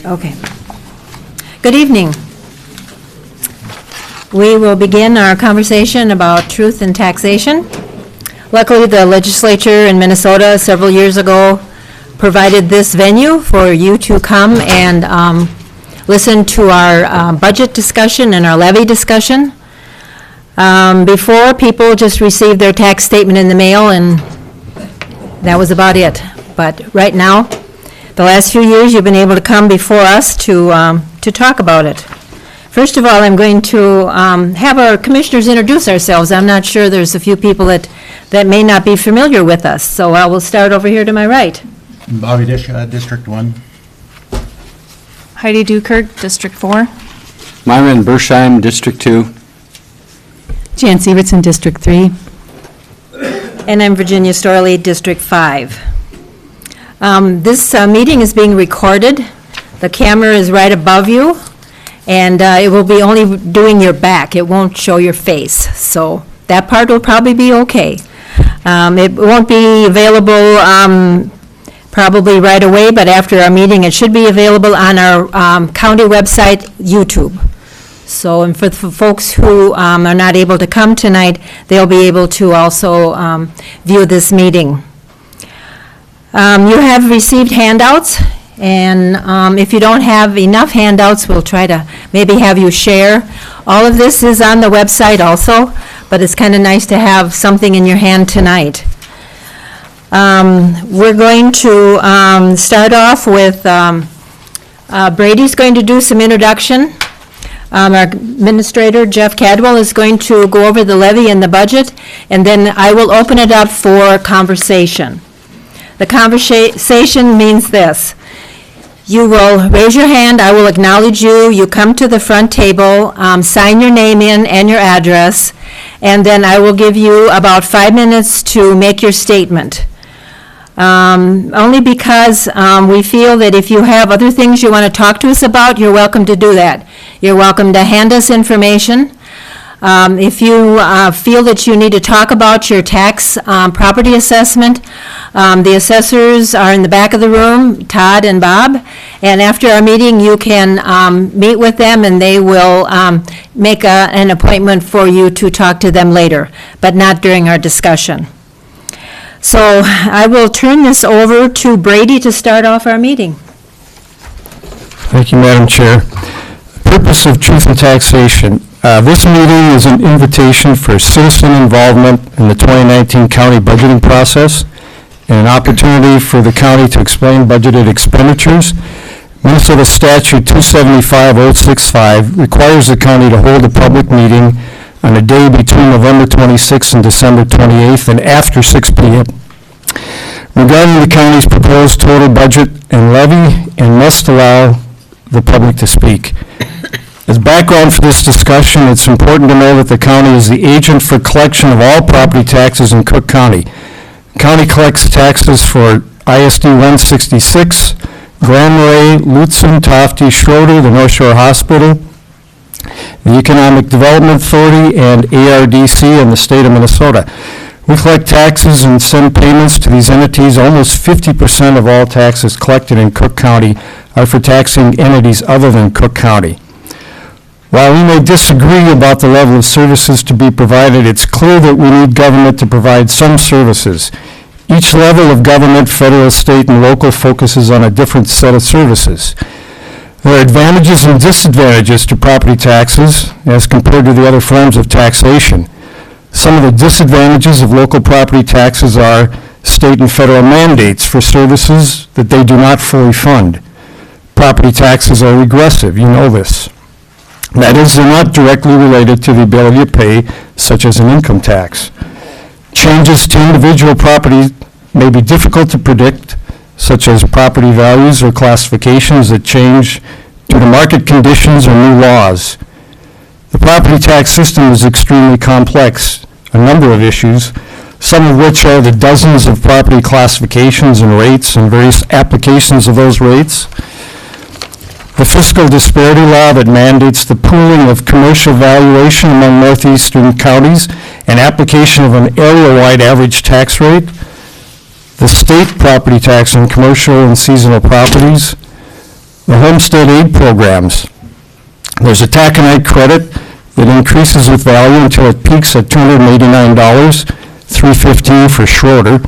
Okay. Good evening. We will begin our conversation about truth in taxation. Luckily, the legislature in Minnesota several years ago provided this venue for you to come and listen to our budget discussion and our levy discussion. Before, people just received their tax statement in the mail, and that was about it. But right now, the last few years, you've been able to come before us to talk about it. First of all, I'm going to have our commissioners introduce ourselves. I'm not sure, there's a few people that may not be familiar with us, so I will start over here to my right. Bobby District 1. Heidi Dukert, District 4. Myron Bersheim, District 2. Jan Sievertson, District 3. And I'm Virginia Storley, District 5. This meeting is being recorded. The camera is right above you, and it will be only doing your back. It won't show your face, so that part will probably be okay. It won't be available probably right away, but after our meeting, it should be available on our county website, YouTube. So, and for the folks who are not able to come tonight, they'll be able to also view this meeting. You have received handouts, and if you don't have enough handouts, we'll try to maybe have you share. All of this is on the website also, but it's kind of nice to have something in your hand tonight. We're going to start off with Brady's going to do some introduction. Our administrator, Jeff Cadwell, is going to go over the levy and the budget, and then I will open it up for conversation. The conversation means this. You will raise your hand, I will acknowledge you, you come to the front table, sign your name in and your address, and then I will give you about 5 minutes to make your statement. Only because we feel that if you have other things you want to talk to us about, you're welcome to do that. You're welcome to hand us information. If you feel that you need to talk about your tax property assessment, the assessors are in the back of the room, Todd and Bob, and after our meeting you can meet with them and they will make an appointment for you to talk to them later, but not during our discussion. So I will turn this over to Brady to start off our meeting. Thank you, Madam Chair. The purpose of Truth in Taxation. This meeting is an invitation for citizen involvement in the 2019 county budgeting process and an opportunity for the county to explain budgeted expenditures. Minnesota Statute 275-065 requires the county to hold a public meeting on a day between November 26th and December 28th and after 6 p.m. regarding the county's proposed total budget and levy, and must allow the public to speak. As background for this discussion, it's important to know that the county is the agent for collection of all property taxes in Cook County. The county collects taxes for ISD 166, Grand Marais, Lutsen, Tofte, Schroeder, the North Shore Hospital, the Economic Development Authority, and ARDC in the state of Minnesota. We collect taxes and send payments to these entities. Almost 50% of all taxes collected in Cook County are for taxing entities other than Cook County. While we may disagree about the level of services to be provided, it's clear that we need government to provide some services. Each level of government, federal, state, and local, focuses on a different set of services. There are advantages and disadvantages to property taxes as compared to the other forms of taxation. Some of the disadvantages of local property taxes are state and federal mandates for services that they do not fully fund. Property taxes are regressive, you know this. That is, they're not directly related to the ability to pay, such as an income tax. Changes to individual property may be difficult to predict, such as property values or classifications that change due to market conditions or new laws. The property tax system is extremely complex, a number of issues, some of which are the dozens of property classifications and rates and various applications of those rates. The fiscal disparity law that mandates the pooling of commercial valuation among northeastern counties and application of an area-wide average tax rate. the state property tax on commercial and seasonal properties, the homestead aid programs. There's a taconite credit that increases with value until it peaks at $289, $315 for Schroeder.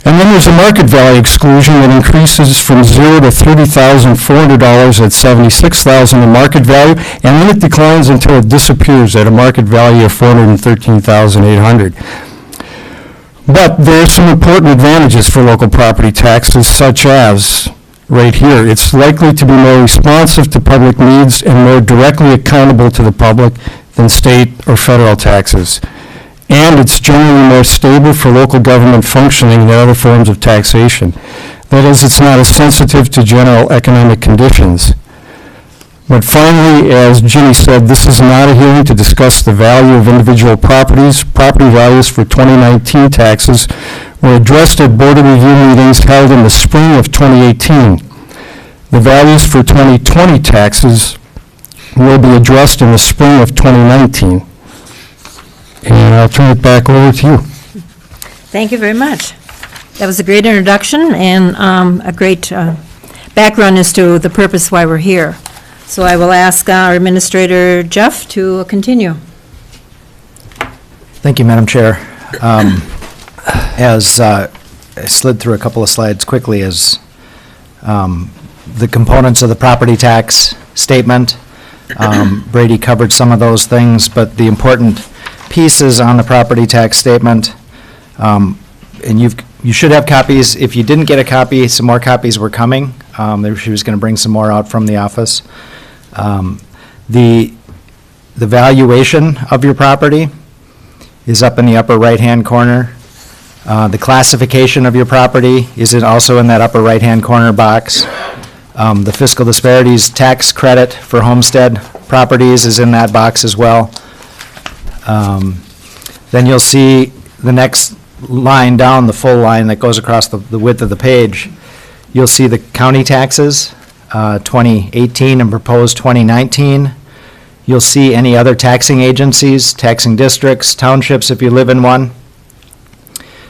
And then there's a market value exclusion that increases from $0 to $30,400 at $76,000 in market value, and then it declines until it disappears at a market value of $413,800. But there are some important advantages for local property taxes, such as, right here, it's likely to be more responsive to public needs and more directly accountable to the public than state or federal taxes. And it's generally more stable for local government functioning than other forms of taxation. That is, it's not as sensitive to general economic conditions. But finally, as Ginny said, this is not a hearing to discuss the value of individual properties. Property values for 2019 taxes were addressed at Board of Review meetings held in the spring of 2018. The values for 2020 taxes will be addressed in the spring of 2019. And I'll turn it back over to you. Thank you very much. That was a great introduction and a great background as to the purpose why we're here. So I will ask our Administrator Jeff to continue. Thank you, Madam Chair. As I slid through a couple of slides quickly, as the components of the property tax statement, Brady covered some of those things, but the important pieces on the property tax statement, and you should have copies. If you didn't get a copy, some more copies were coming. She was going to bring some more out from the office. The valuation of your property is up in the upper right-hand corner. The classification of your property is also in that upper right-hand corner box. The fiscal disparities tax credit for homestead properties is in that box as well. Then you'll see the next line down, the full line that goes across the width of the page. You'll see the county taxes, 2018 and proposed 2019. You'll see any other taxing agencies, taxing districts, townships if you live in one.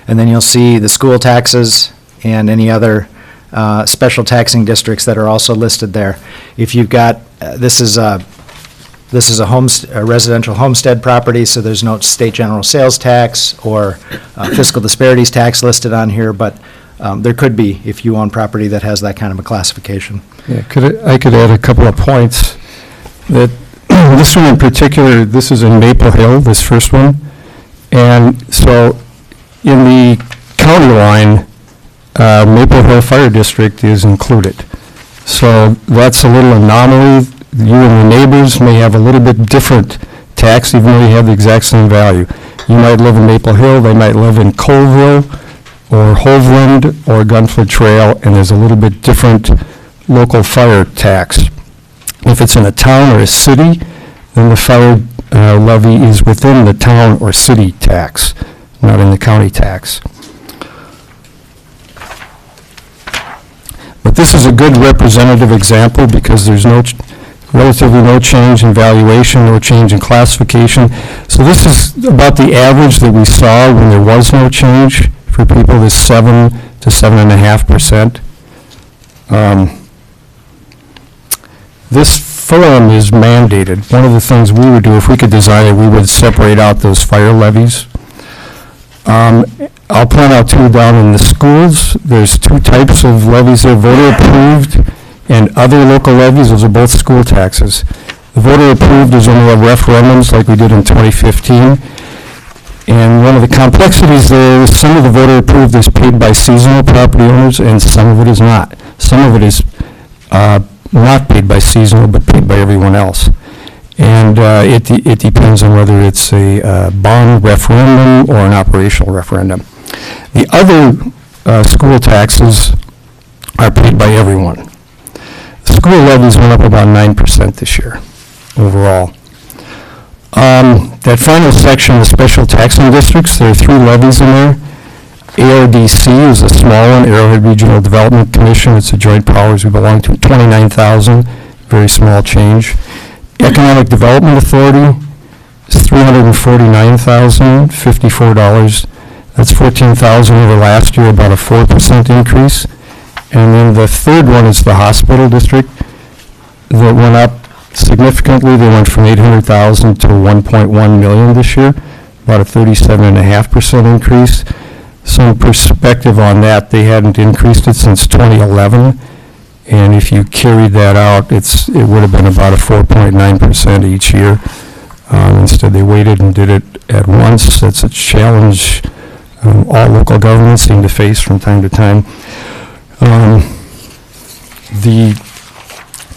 And then you'll see the school taxes and any other special taxing districts that are also listed there. If you've got, this is a residential homestead property, so there's no state general sales tax or fiscal disparities tax listed on here, but there could be if you own property that has that kind of a classification. Yeah, I could add a couple of points. That this one in particular, this is in Maple Hill, this first one, and so in the county line, Maple Hill Fire District is included. So that's a little anomaly. You and your neighbors may have a little bit different tax, even though you have the exact same value. You might live in Maple Hill, they might live in Colville, or Hoveland, or Gunflint Trail, and there's a little bit different local fire tax. If it's in a town or a city, then the fire levy is within the town or city tax, not in the county tax. But this is a good representative example because there's relatively no change in valuation, no change in classification. So this is about the average that we saw when there was no change for people, this 7 to 7.5%. This form is mandated. One of the things we would do, if we could design it, we would separate out those fire levies. I'll point out too, down in the schools, there's two types of levies there, voter approved and other local levies. Those are both school taxes. The voter approved is only have referendums like we did in 2015. And one of the complexities there is some of the voter approved is paid by seasonal property owners and some of it is not. Some of it is not paid by seasonal but paid by everyone else. And it depends on whether it's a bond referendum or an operational referendum. The other school taxes are paid by everyone. School levies went up about 9% this year overall. That final section, the special taxing districts, there are 3 levies in there. ARDC is a small one, Arrowhead Regional Development Commission. It's a joint powers we belong to, 29,000, very small change. Economic Development Authority is $349,054. That's 14,000 over last year, about a 4% increase. And then the third one is the hospital district that went up significantly. They went from 800,000 to 1.1 million this year, about a 37.5% increase. Some perspective on that, they hadn't increased it since 2011. And if you carried that out, it would have been about a 4.9% each year. Instead, they waited and did it at once. That's a challenge all local governments seem to face from time to time.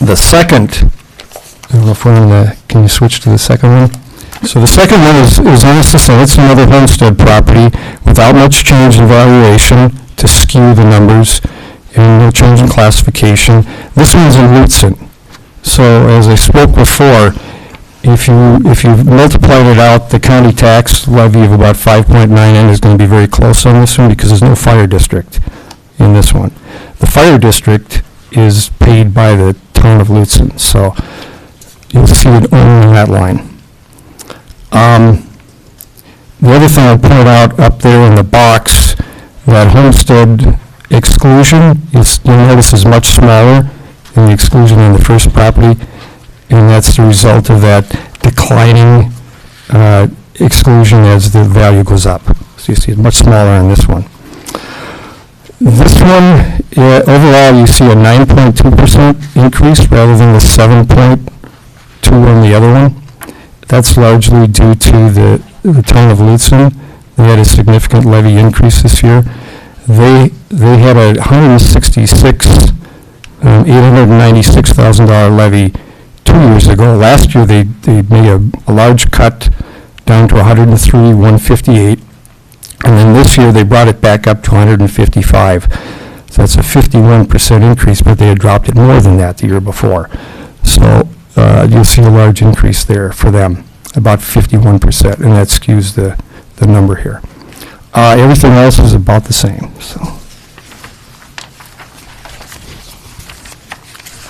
The second, I don't know if we're on the, can you switch to the second one? So the second one is almost the same. It's another homestead property without much change in valuation to skew the numbers and no change in classification. This one's in Lutzen. So as I spoke before, if you multiplied it out, the county tax levy of about 5.9 is going to be very close on this one because there's no fire district in this one. The fire district is paid by the town of Lutzen, so you'll see it only in that line. The other thing I'll point out up there in the box, that homestead exclusion, you'll notice is much smaller than the exclusion on the first property, and that's the result of that declining exclusion as the value goes up. So you see it's much smaller on this one. This one, overall, you see a 9.2% increase rather than the 7.2 on the other one. That's largely due to the town of Lutzen. They had a significant levy increase this year. They had a $896,000 levy 2 years ago. Last year, they made a large cut down to $103,158. And then this year, they brought it back up to $155. So that's a 51% increase, but they had dropped it more than that the year before. So you'll see a large increase there for them, about 51%, and that skews the number here. Everything else is about the same. So.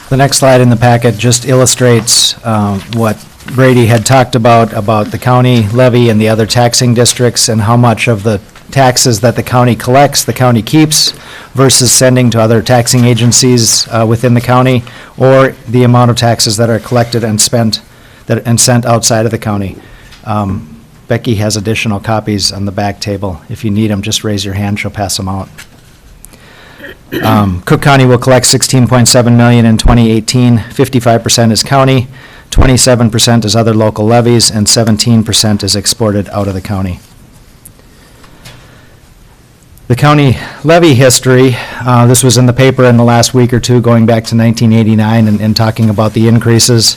The next slide in the packet just illustrates what Brady had talked about the county levy and the other taxing districts and how much of the taxes that the county collects, the county keeps, versus sending to other taxing agencies within the county, or the amount of taxes that are collected and spent and sent outside of the county. Becky has additional copies on the back table. If you need them, just raise your hand, she'll pass them out. Cook County will collect $16.7 million in 2018. 55% is county, 27% is other local levies, and 17% is exported out of the county. The county levy history, this was in the paper in the last week or two, going back to 1989 and talking about the increases,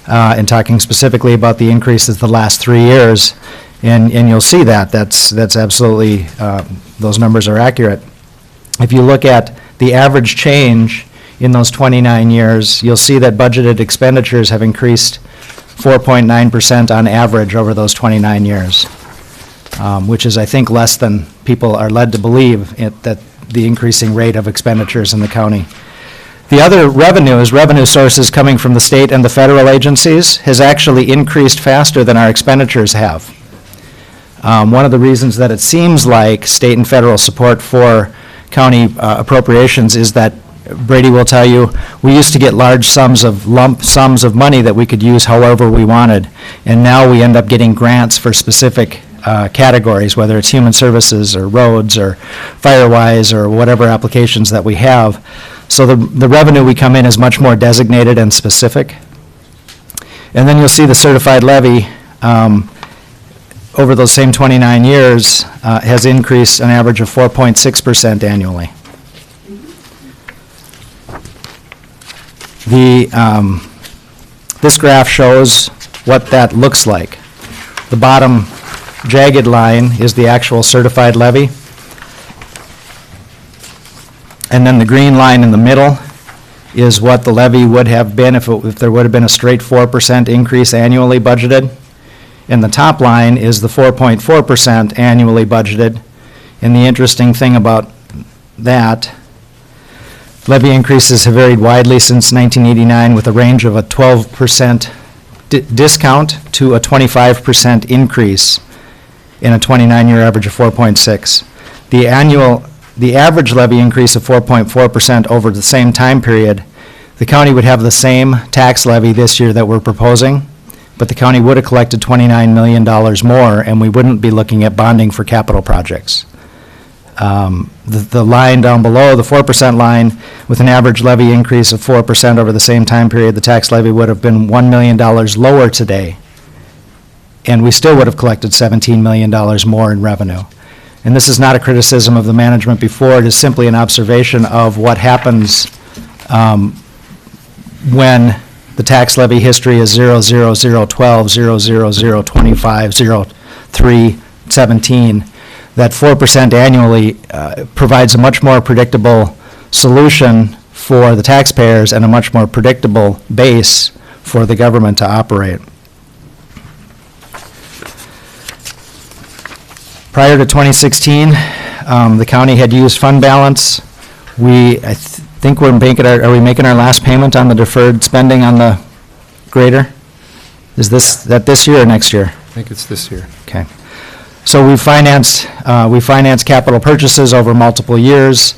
and talking specifically about the increases the last 3 years. And you'll see that's absolutely, those numbers are accurate. If you look at the average change in those 29 years, you'll see that budgeted expenditures have increased 4.9% on average over those 29 years, which is, I think, less than people are led to believe that the increasing rate of expenditures in the county. The other revenue sources coming from the state and the federal agencies has actually increased faster than our expenditures have. One of the reasons that it seems like state and federal support for county appropriations is that Brady will tell you, we used to get large lump sums of money that we could use however we wanted, and now we end up getting grants for specific categories, whether it's human services or roads or Firewise or whatever applications that we have. So the revenue we come in is much more designated and specific. And then you'll see the certified levy over those same 29 years has increased an average of 4.6% annually. This graph shows what that looks like. The bottom jagged line is the actual certified levy. And then the green line in the middle is what the levy would have been if there would have been a straight 4% increase annually budgeted. And the top line is the 4.4% annually budgeted. And the interesting thing about that, levy increases have varied widely since 1989 with a range of a 12% discount to a 25% increase. and a 29-year average of 4.6. The average levy increase of 4.4% over the same time period, the county would have the same tax levy this year that we're proposing, but the county would have collected $29 million more, and we wouldn't be looking at bonding for capital projects. The line down below, the 4% line, with an average levy increase of 4% over the same time period, the tax levy would have been $1 million lower today, and we still would have collected $17 million more in revenue. And this is not a criticism of the management before, it is simply an observation of what happens when the tax levy history is 0, 0, 0, 12, 0, 0, 0, 25, 0, 3, 17. That 4% annually provides a much more predictable solution for the taxpayers and a much more predictable base for the government to operate. Prior to 2016, the county had used fund balance. I think are we making our last payment on the deferred spending on the grader? Is that this year or next year? I think it's this year. Okay. So we financed capital purchases over multiple years.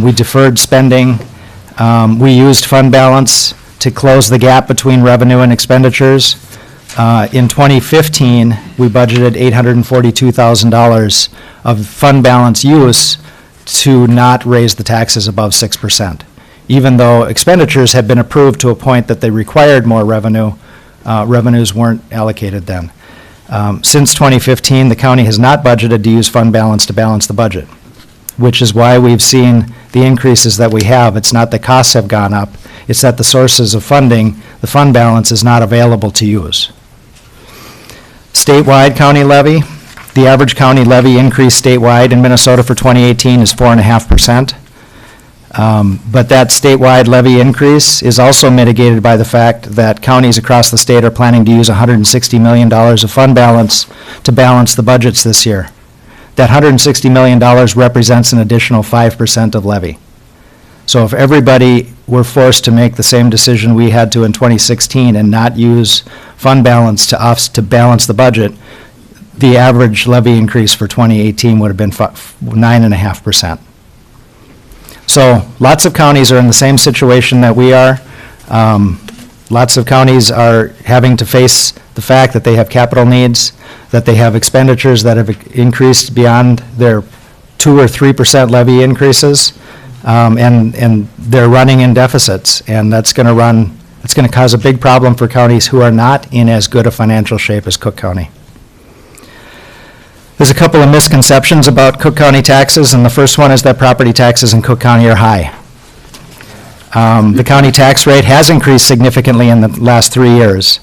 We deferred spending. We used fund balance to close the gap between revenue and expenditures. In 2015, we budgeted $842,000 of fund balance use to not raise the taxes above 6%. Even though expenditures had been approved to a point that they required more revenue, revenues weren't allocated then. Since 2015, the county has not budgeted to use fund balance to balance the budget, which is why we've seen the increases that we have. It's not that costs have gone up, it's that the sources of funding, the fund balance is not available to use. Statewide county levy, the average county levy increase statewide in Minnesota for 2018 is 4.5%. But that statewide levy increase is also mitigated by the fact that counties across the state are planning to use $160 million of fund balance to balance the budgets this year. That $160 million represents an additional 5% of levy. So if everybody were forced to make the same decision we had to in 2016 and not use fund balance to balance the budget, the average levy increase for 2018 would have been 9.5%. So lots of counties are in the same situation that we are. Lots of counties are having to face the fact that they have capital needs, that they have expenditures that have increased beyond their 2 or 3% levy increases, and they're running in deficits, and it's going to cause a big problem for counties who are not in as good a financial shape as Cook County. There's a couple of misconceptions about Cook County taxes, and the first one is that property taxes in Cook County are high. The county tax rate has increased significantly in the last 3 years,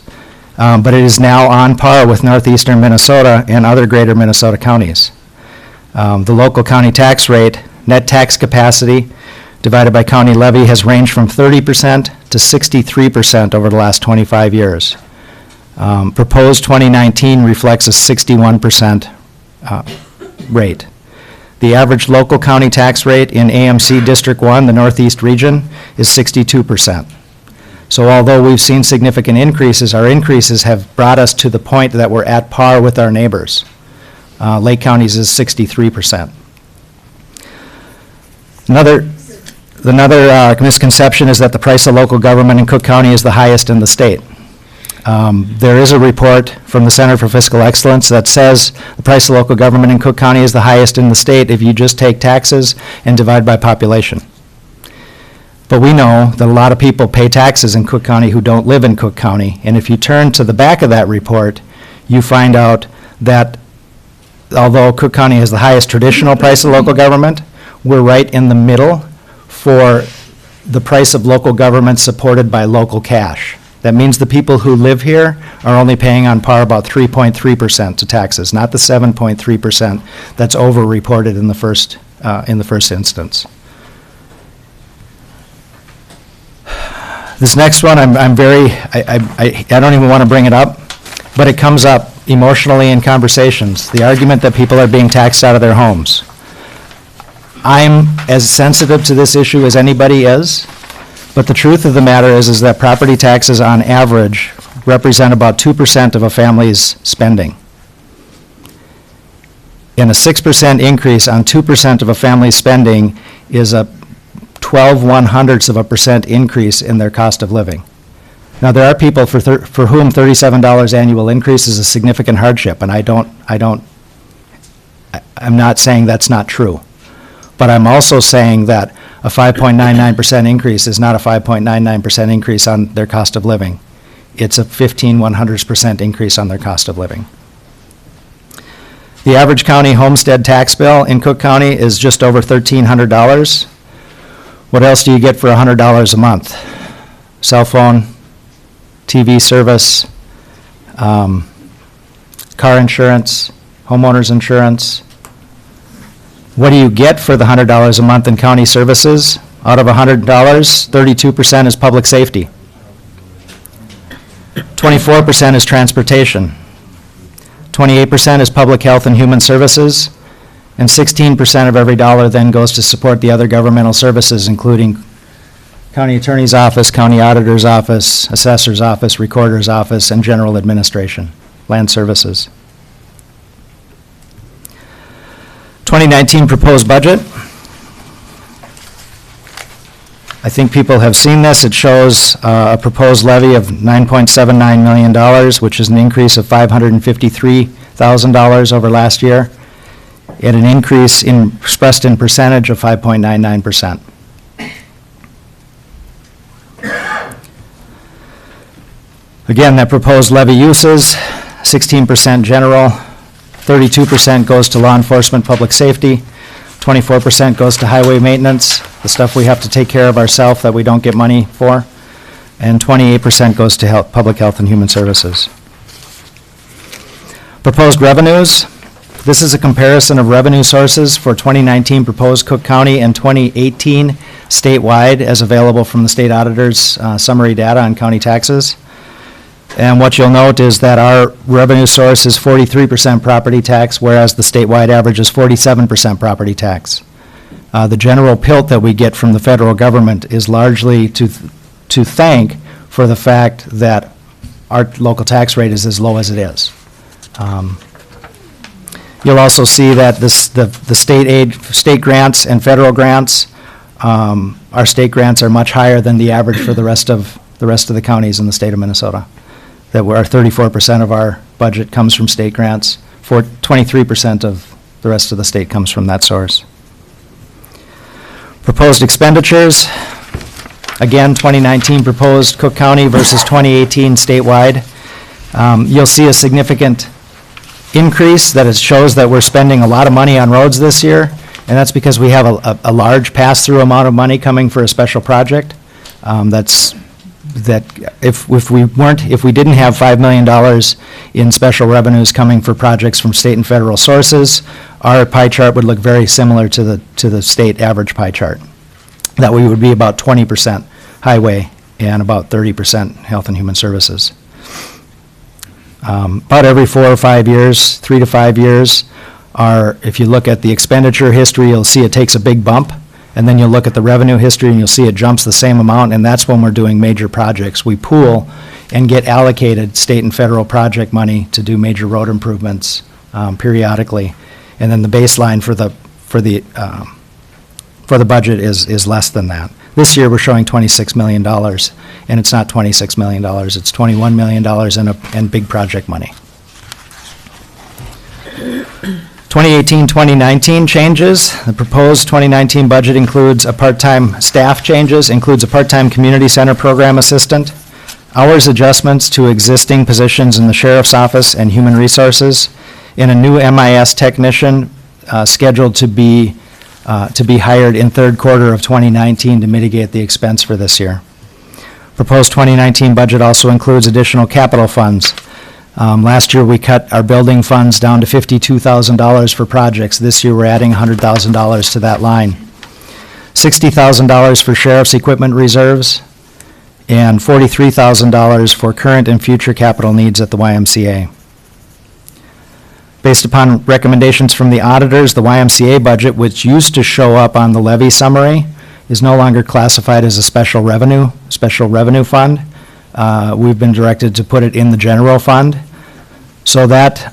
but it is now on par with northeastern Minnesota and other greater Minnesota counties. The local county tax rate, net tax capacity, divided by county levy, has ranged from 30% to 63% over the last 25 years. Proposed 2019 reflects a 61% rate. The average local county tax rate in AMC District 1, the Northeast region, is 62%. So although we've seen significant increases, our increases have brought us to the point that we're at par with our neighbors. Lake County's is 63%. Another misconception is that the price of local government in Cook County is the highest in the state. There is a report from the Center for Fiscal Excellence that says the price of local government in Cook County is the highest in the state if you just take taxes and divide by population. But we know that a lot of people pay taxes in Cook County who don't live in Cook County, and if you turn to the back of that report, you find out that although Cook County has the highest traditional price of local government, we're right in the middle for the price of local government supported by local cash. That means the people who live here are only paying on par about 3.3% to taxes, not the 7.3% that's over-reported in the first instance. This next one, I don't even want to bring it up, but it comes up emotionally in conversations. The argument that people are being taxed out of their homes. I'm as sensitive to this issue as anybody is, but the truth of the matter is that property taxes on average represent about 2% of a family's spending. And a 6% increase on 2% of a family's spending is a 12/100ths% increase in their cost of living. Now, there are people for whom $37 annual increase is a significant hardship, and I'm not saying that's not true. But I'm also saying that a 5.99% increase is not a 5.99% increase on their cost of living. It's a 15/100ths% increase on their cost of living. The average county homestead tax bill in Cook County is just over $1,300. What else do you get for $100 a month? Cell phone, TV service, car insurance, homeowners insurance. What do you get for the $100 a month in county services? Out of $100, 32% is public safety. 24% is transportation. 28% is public health and human services, and 16% of every dollar then goes to support the other governmental services, including county attorney's office, county auditor's office, assessor's office, recorder's office, and general administration, land services. 2019 proposed budget. I think people have seen this. It shows a proposed levy of $9.79 million, which is an increase of $553,000 over last year, and an increase expressed in percentage of 5.99%. Again, that proposed levy uses, 16% general, 32% goes to law enforcement, public safety, 24% goes to highway maintenance, the stuff we have to take care of ourselves that we don't get money for, and 28% goes to public health and human services. Proposed revenues. This is a comparison of revenue sources for 2019 proposed Cook County and 2018 statewide as available from the state auditor's summary data on county taxes. And what you'll note is that our revenue source is 43% property tax, whereas the statewide average is 47% property tax. The general PILT that we get from the federal government is largely to thank for the fact that our local tax rate is as low as it is. You'll also see that the state grants and federal grants, our state grants are much higher than the average for the rest of the counties in the state of Minnesota. That where 34% of our budget comes from state grants, 23% of the rest of the state comes from that source. Proposed expenditures, again, 2019 proposed Cook County versus 2018 statewide. You'll see a significant increase that it shows that we're spending a lot of money on roads this year, and that's because we have a large pass-through amount of money coming for a special project. If we didn't have $5 million in special revenues coming for projects from state and federal sources, our pie chart would look very similar to the state average pie chart. That we would be about 20% highway and about 30% health and human services. About every 4 or 5 years, 3 to 5 years, if you look at the expenditure history, you'll see it takes a big bump. And then you'll look at the revenue history and you'll see it jumps the same amount, and that's when we're doing major projects. We pool and get allocated state and federal project money to do major road improvements periodically. And then the baseline for the budget is less than that. This year we're showing $26 million, and it's not $26 million, it's $21 million and big project money. 2018-2019 changes. The proposed 2019 budget includes a part-time staff changes, includes a part-time community center program assistant, hours adjustments to existing positions in the sheriff's office and human resources, and a new MIS technician scheduled to be hired in third quarter of 2019 to mitigate the expense for this year. Proposed 2019 budget also includes additional capital funds. Last year, we cut our building funds down to $52,000 for projects. This year, we're adding $100,000 to that line. $60,000 for sheriff's equipment reserves, and $43,000 for current and future capital needs at the YMCA. Based upon recommendations from the auditors, the YMCA budget, which used to show up on the levy summary, is no longer classified as a special revenue fund. We've been directed to put it in the general fund. So that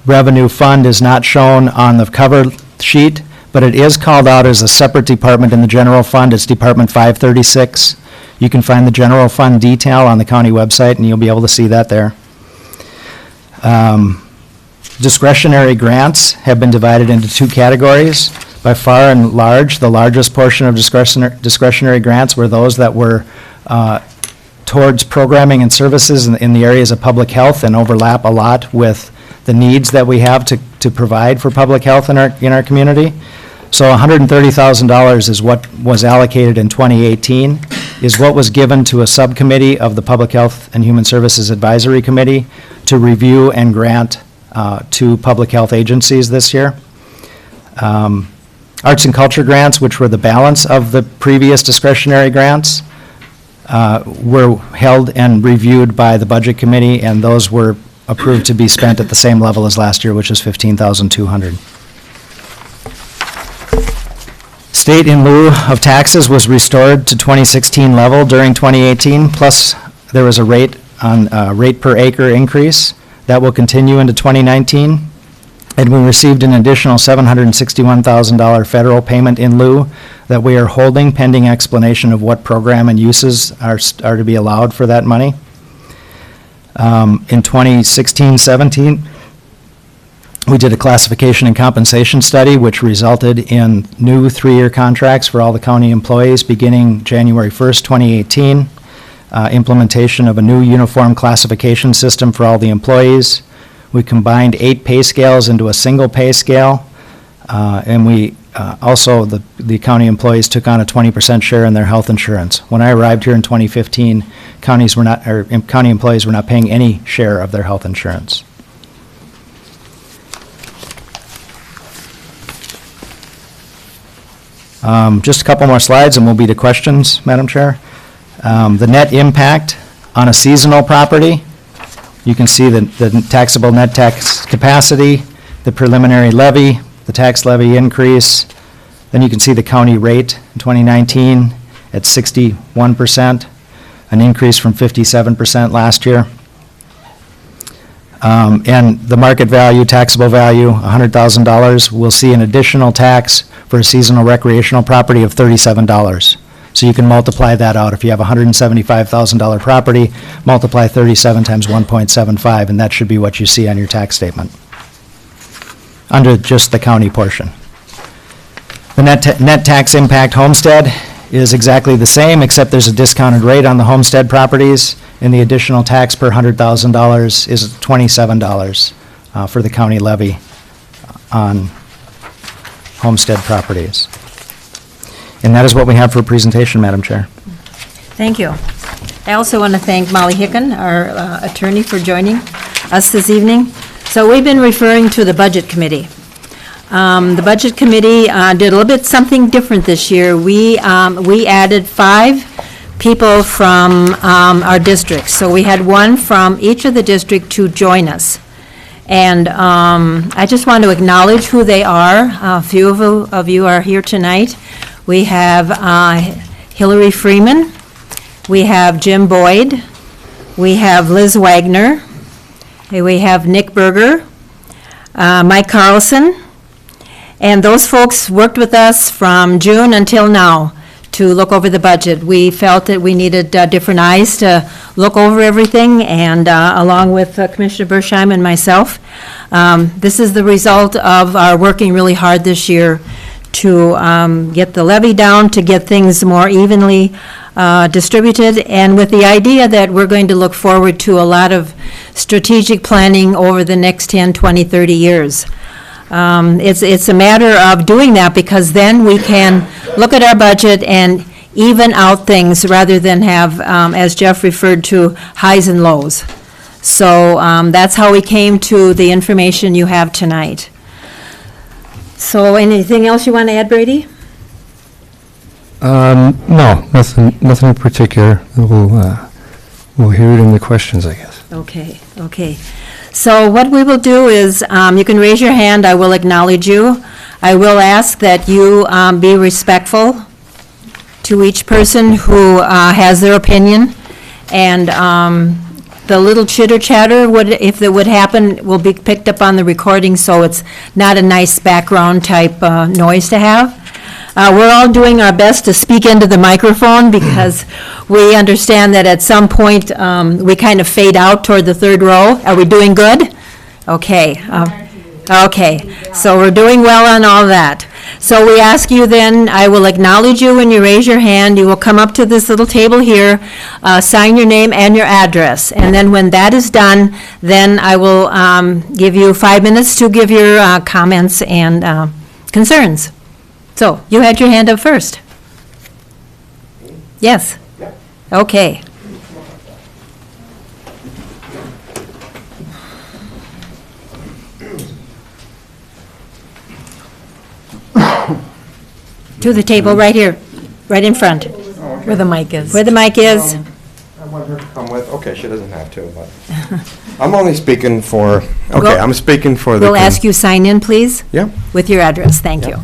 revenue fund is not shown on the cover sheet, but it is called out as a separate department in the general fund. It's Department 536. You can find the general fund detail on the county website, and you'll be able to see that there. Discretionary grants have been divided into two categories. By far and large, the largest portion of discretionary grants were those that were towards programming and services in the areas of public health and overlap a lot with the needs that we have to provide for public health in our community. So $130,000 is what was allocated in 2018, is what was given to a subcommittee of the Public Health and Human Services Advisory Committee to review and grant to public health agencies this year. Arts and culture grants, which were the balance of the previous discretionary grants, were held and reviewed by the Budget Committee, and those were approved to be spent at the same level as last year, which is $15,200. State in lieu of taxes was restored to 2016 level during 2018, plus there was a rate per acre increase that will continue into 2019. And we received an additional $761,000 federal payment in lieu that we are holding pending explanation of what program and uses are to be allowed for that money. In 2016-17, we did a classification and compensation study, which resulted in new 3-year contracts for all the county employees beginning January 1st, 2018, implementation of a new uniform classification system for all the employees. We combined 8 pay scales into a single pay scale, and we also, the county employees took on a 20% share in their health insurance. When I arrived here in 2015, county employees were not paying any share of their health insurance. Just a couple more slides and we'll be to questions, Madam Chair. The net impact on a seasonal property, you can see the taxable net tax capacity, the preliminary levy, the tax levy increase. Then you can see the county rate in 2019 at 61%, an increase from 57% last year. And the market value, taxable value, $100,000, will see an additional tax for a seasonal recreational property of $37. So you can multiply that out. If you have a $175,000 property, multiply 37 times 1.75, and that should be what you see on your tax statement under just the county portion. The net tax impact homestead is exactly the same, except there's a discounted rate on the homestead properties, and the additional tax per $100,000 is $27 for the county levy on homestead properties. And that is what we have for presentation, Madam Chair. Thank you. I also want to thank Molly Hicken, our attorney, for joining us this evening. So we've been referring to the Budget Committee. The Budget Committee did a little bit something different this year. We added 5 people from our districts. So we had one from each of the district to join us. And I just want to acknowledge who they are. A few of you are here tonight. We have Hillary Freeman. We have Jim Boyd. We have Liz Wagner. We have Nick Berger, Mike Carlson. And those folks worked with us from June until now to look over the budget. We felt that we needed different eyes to look over everything, and along with Commissioner Bershheim and myself, this is the result of our working really hard this year to get the levy down, to get things more evenly distributed, and with the idea that we're going to look forward to a lot of strategic planning over the next 10, 20, 30 years. It's a matter of doing that, because then we can look at our budget and even out things rather than have, as Jeff referred to, highs and lows. So that's how we came to the information you have tonight. So anything else you want to add, Brady? No, nothing in particular. We'll hear it in the questions, I guess. Okay. So what we will do is, you can raise your hand, I will acknowledge you. I will ask that you be respectful to each person who has their opinion. And the little chitter chatter, if it would happen, will be picked up on the recording, so it's not a nice background type noise to have. We're all doing our best to speak into the microphone because we understand that at some point, we kind of fade out toward the third row. Are we doing good? Okay. Okay, so we're doing well on all that. So we ask you then, I will acknowledge you when you raise your hand. You will come up to this little table here, sign your name and your address. And then when that is done, then I will give you 5 minutes to give your comments and concerns. So, you had your hand up first. Yes? Okay. To the table, right here, right in front, Where the mic is. where the mic is. I want her to come with, okay, she doesn't have to, but I'm only speaking for, okay, Well, I'm speaking for the. We'll ask you sign in, please, Yeah, with your address. Thank you.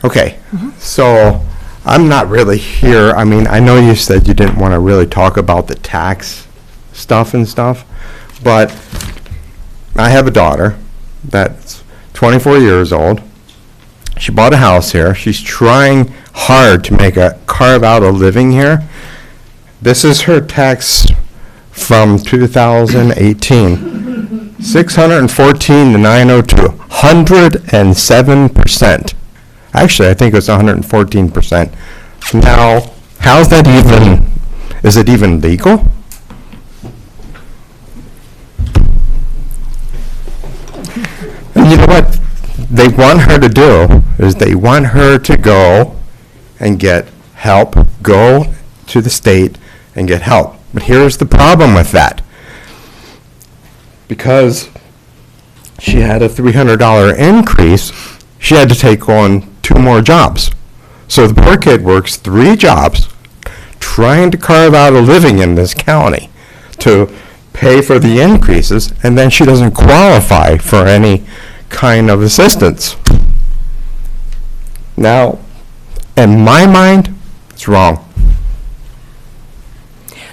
okay, so I'm not really here, I mean, I know you said you didn't want to really talk about the tax stuff and stuff, but I have a daughter that's 24 years old. She bought a house here. She's trying hard to carve out a living here. This is her tax from 2018. 614 to 902, 107%. Actually, I think it was 114%. Now, how's that even, is it even legal? And you know what they want her to do is they want her to go and get help, go to the state and get help. But here's the problem with that. Because she had a $300 increase, she had to take on 2 more jobs. So the poor kid works 3 jobs trying to carve out a living in this county to pay for the increases, and then she doesn't qualify for any kind of assistance. Now, in my mind, it's wrong.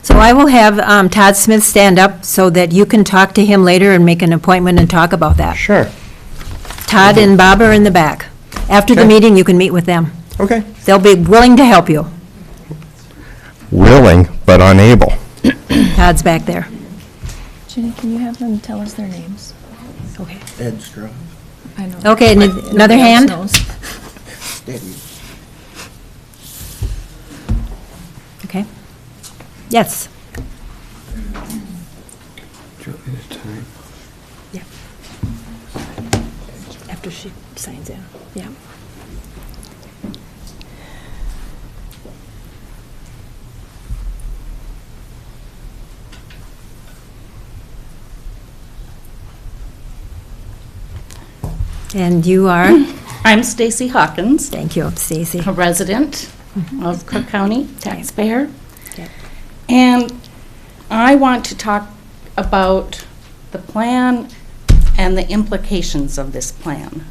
So I will have Todd Smith stand up so that you can talk to him later and make an appointment and talk about that. Sure. Todd and Bob are in the back. After the Okay. meeting, you can meet with them. Okay. They'll be willing to help you. Willing, but unable. Todd's back there. Jenny, can you have them tell us their names? Okay. Ed Strauss. I know. Okay, and another Nobody else hand? knows. Steady. Okay. Yes. Yeah. After she signs in, yeah. And you are? I'm Stacy Hawkins, Thank you, Stacy. a resident of Cook County, taxpayer. Okay. And I want to talk about the plan and the implications of this plan.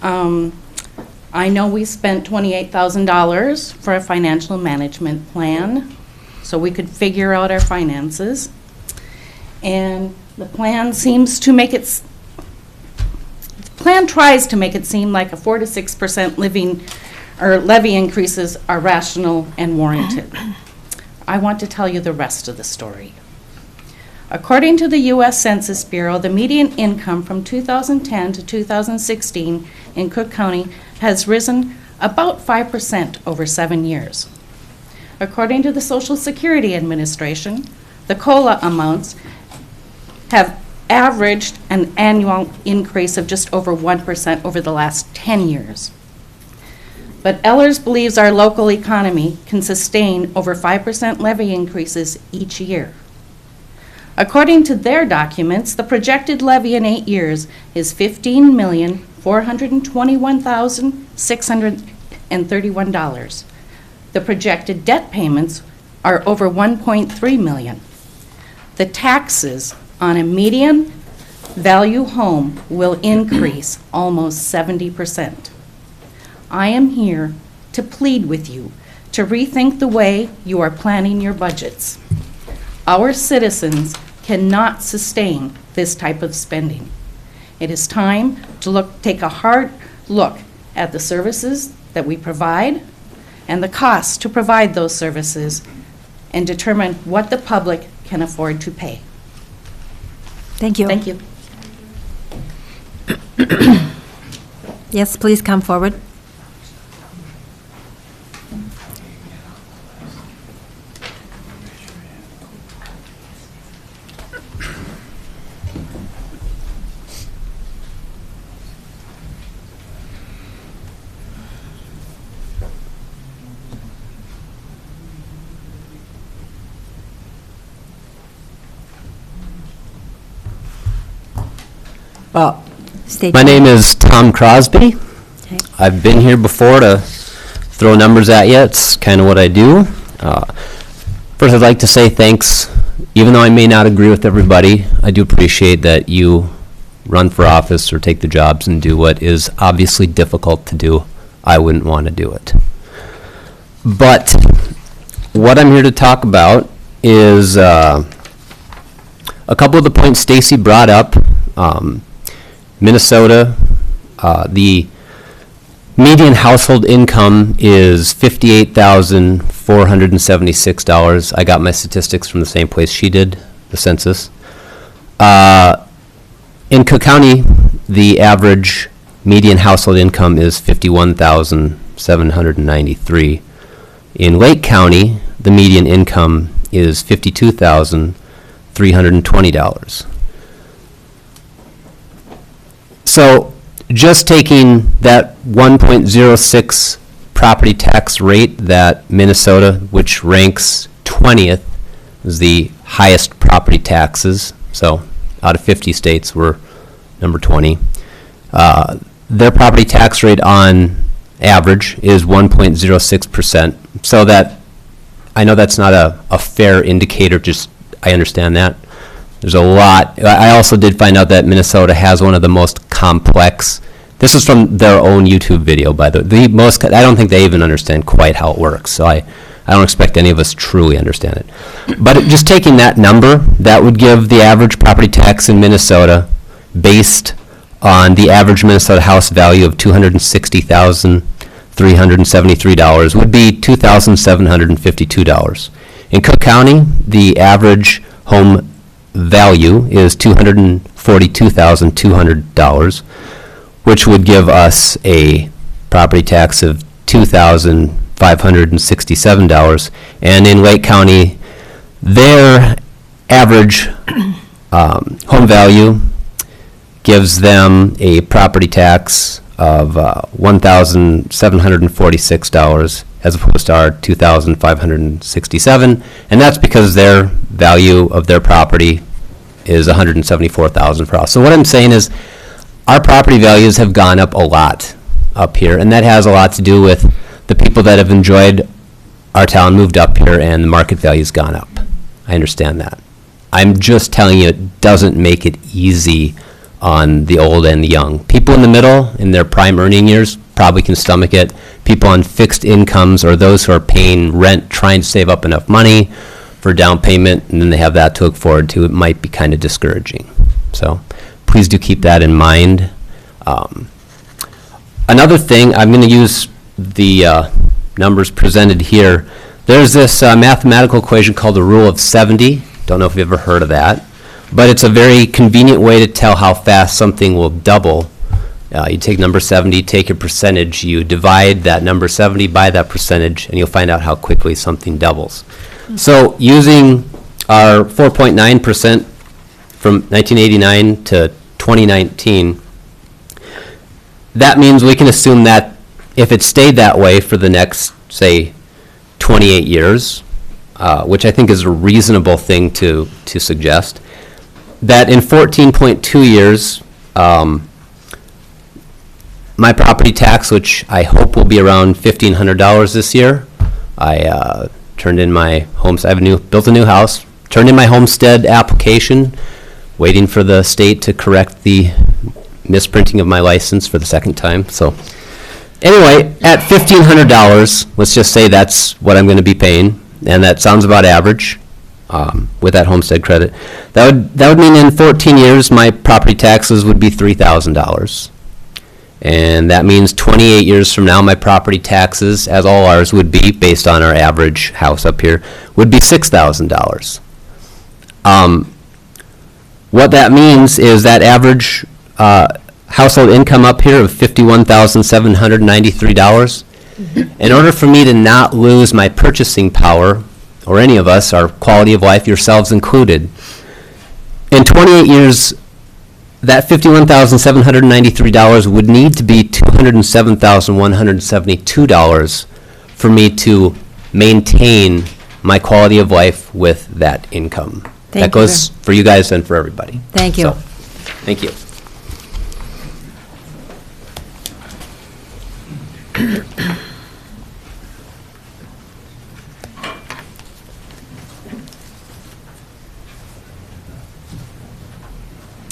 I know we spent $28,000 for a financial management plan, so we could figure out our finances. And the plan seems to make it, the plan tries to make it seem like a 4 to 6% living or levy increases are rational and warranted. I want to tell you the rest of the story. According to the U.S. Census Bureau, the median income from 2010 to 2016 in Cook County has risen about 5% over 7 years. According to the Social Security Administration, the COLA amounts have averaged an annual increase of just over 1% over the last 10 years. But Ehlers believes our local economy can sustain over 5% levy increases each year. According to their documents, the projected levy in 8 years is $15,421,631. The projected debt payments are over $1.3 million. The taxes on a median value home will increase almost 70%. I am here to plead with you to rethink the way you are planning your budgets. Our citizens cannot sustain this type of spending. It is time to take a hard look at the services that we provide and the costs to provide those services and determine what the public can afford to pay. Thank you. Thank you. Yes, please come forward. State My your name is Tom Crosby. Okay. I've been here before to throw numbers at you. It's kind of what I do. First, I'd like to say thanks. Even though I may not agree with everybody, I do appreciate that you run for office or take the jobs and do what is obviously difficult to do. I wouldn't want to do it. But what I'm here to talk about is a couple of the points Stacy brought up. Minnesota, the median household income is $58,476. I got my statistics from the same place she did, the census. In Cook County, the average median household income is $51,793. In Lake County, the median income is $52,320. So just taking that 1.06 property tax rate that Minnesota, which ranks 20th, is the highest property taxes. So out of 50 states, we're number 20. Their property tax rate on average is 1.06%. So that, I know that's not a fair indicator, just, I understand that. There's a lot. I also did find out that Minnesota has one of the most complex, this is from their own YouTube video, by the way. I don't think they even understand quite how it works. So I don't expect any of us truly understand it. But just taking that number, that would give the average property tax in Minnesota based on the average Minnesota house value of $260,373 would be $2,752. In Cook County, the average home value is $242,200, which would give us a property tax of $2,567. And in Lake County, their average home value gives them a property tax of $1,746 as opposed to our $2,567, and that's because their value of their property is $174,000 per house. So what I'm saying is our property values have gone up a lot up here, and that has a lot to do with the people that have enjoyed our town moved up here and the market value's gone up. I understand that. I'm just telling you it doesn't make it easy on the old and the young. People in the middle, in their prime earning years, probably can stomach it. People on fixed incomes or those who are paying rent, trying to save up enough money for down payment, and then they have that to look forward to, it might be kind of discouraging. So please do keep that in mind. Another thing, I'm going to use the numbers presented here. There's this mathematical equation called the rule of 70. Don't know if you've ever heard of that, but it's a very convenient way to tell how fast something will double. You take number 70, take your percentage, you divide that number 70 by that percentage, and you'll find out how quickly something doubles. So using our 4.9% from 1989 to 2019, that means we can assume that if it stayed that way for the next, say, 28 years, which I think is a reasonable thing to suggest, that in 14.2 years, my property tax, which I hope will be around $1,500 this year, I turned in my built a new house, turned in my homestead application waiting for the state to correct the misprinting of my license for the second time, so. Anyway, at $1,500, let's just say that's what I'm gonna be paying, and that sounds about average, with that homestead credit. That would mean in 14 years, my property taxes would be $3,000. And that means 28 years from now, my property taxes, as all ours would be, based on our average house up here, would be $6,000. What that means is that average household income up here of $51,793. In order for me to not lose my purchasing power, or any of us, our quality of life, yourselves included, in 28 years, that $51,793 would need to be $207,172 for me to maintain my quality of life with that income. Thank That goes for you guys and for everybody. Thank you. So, thank you.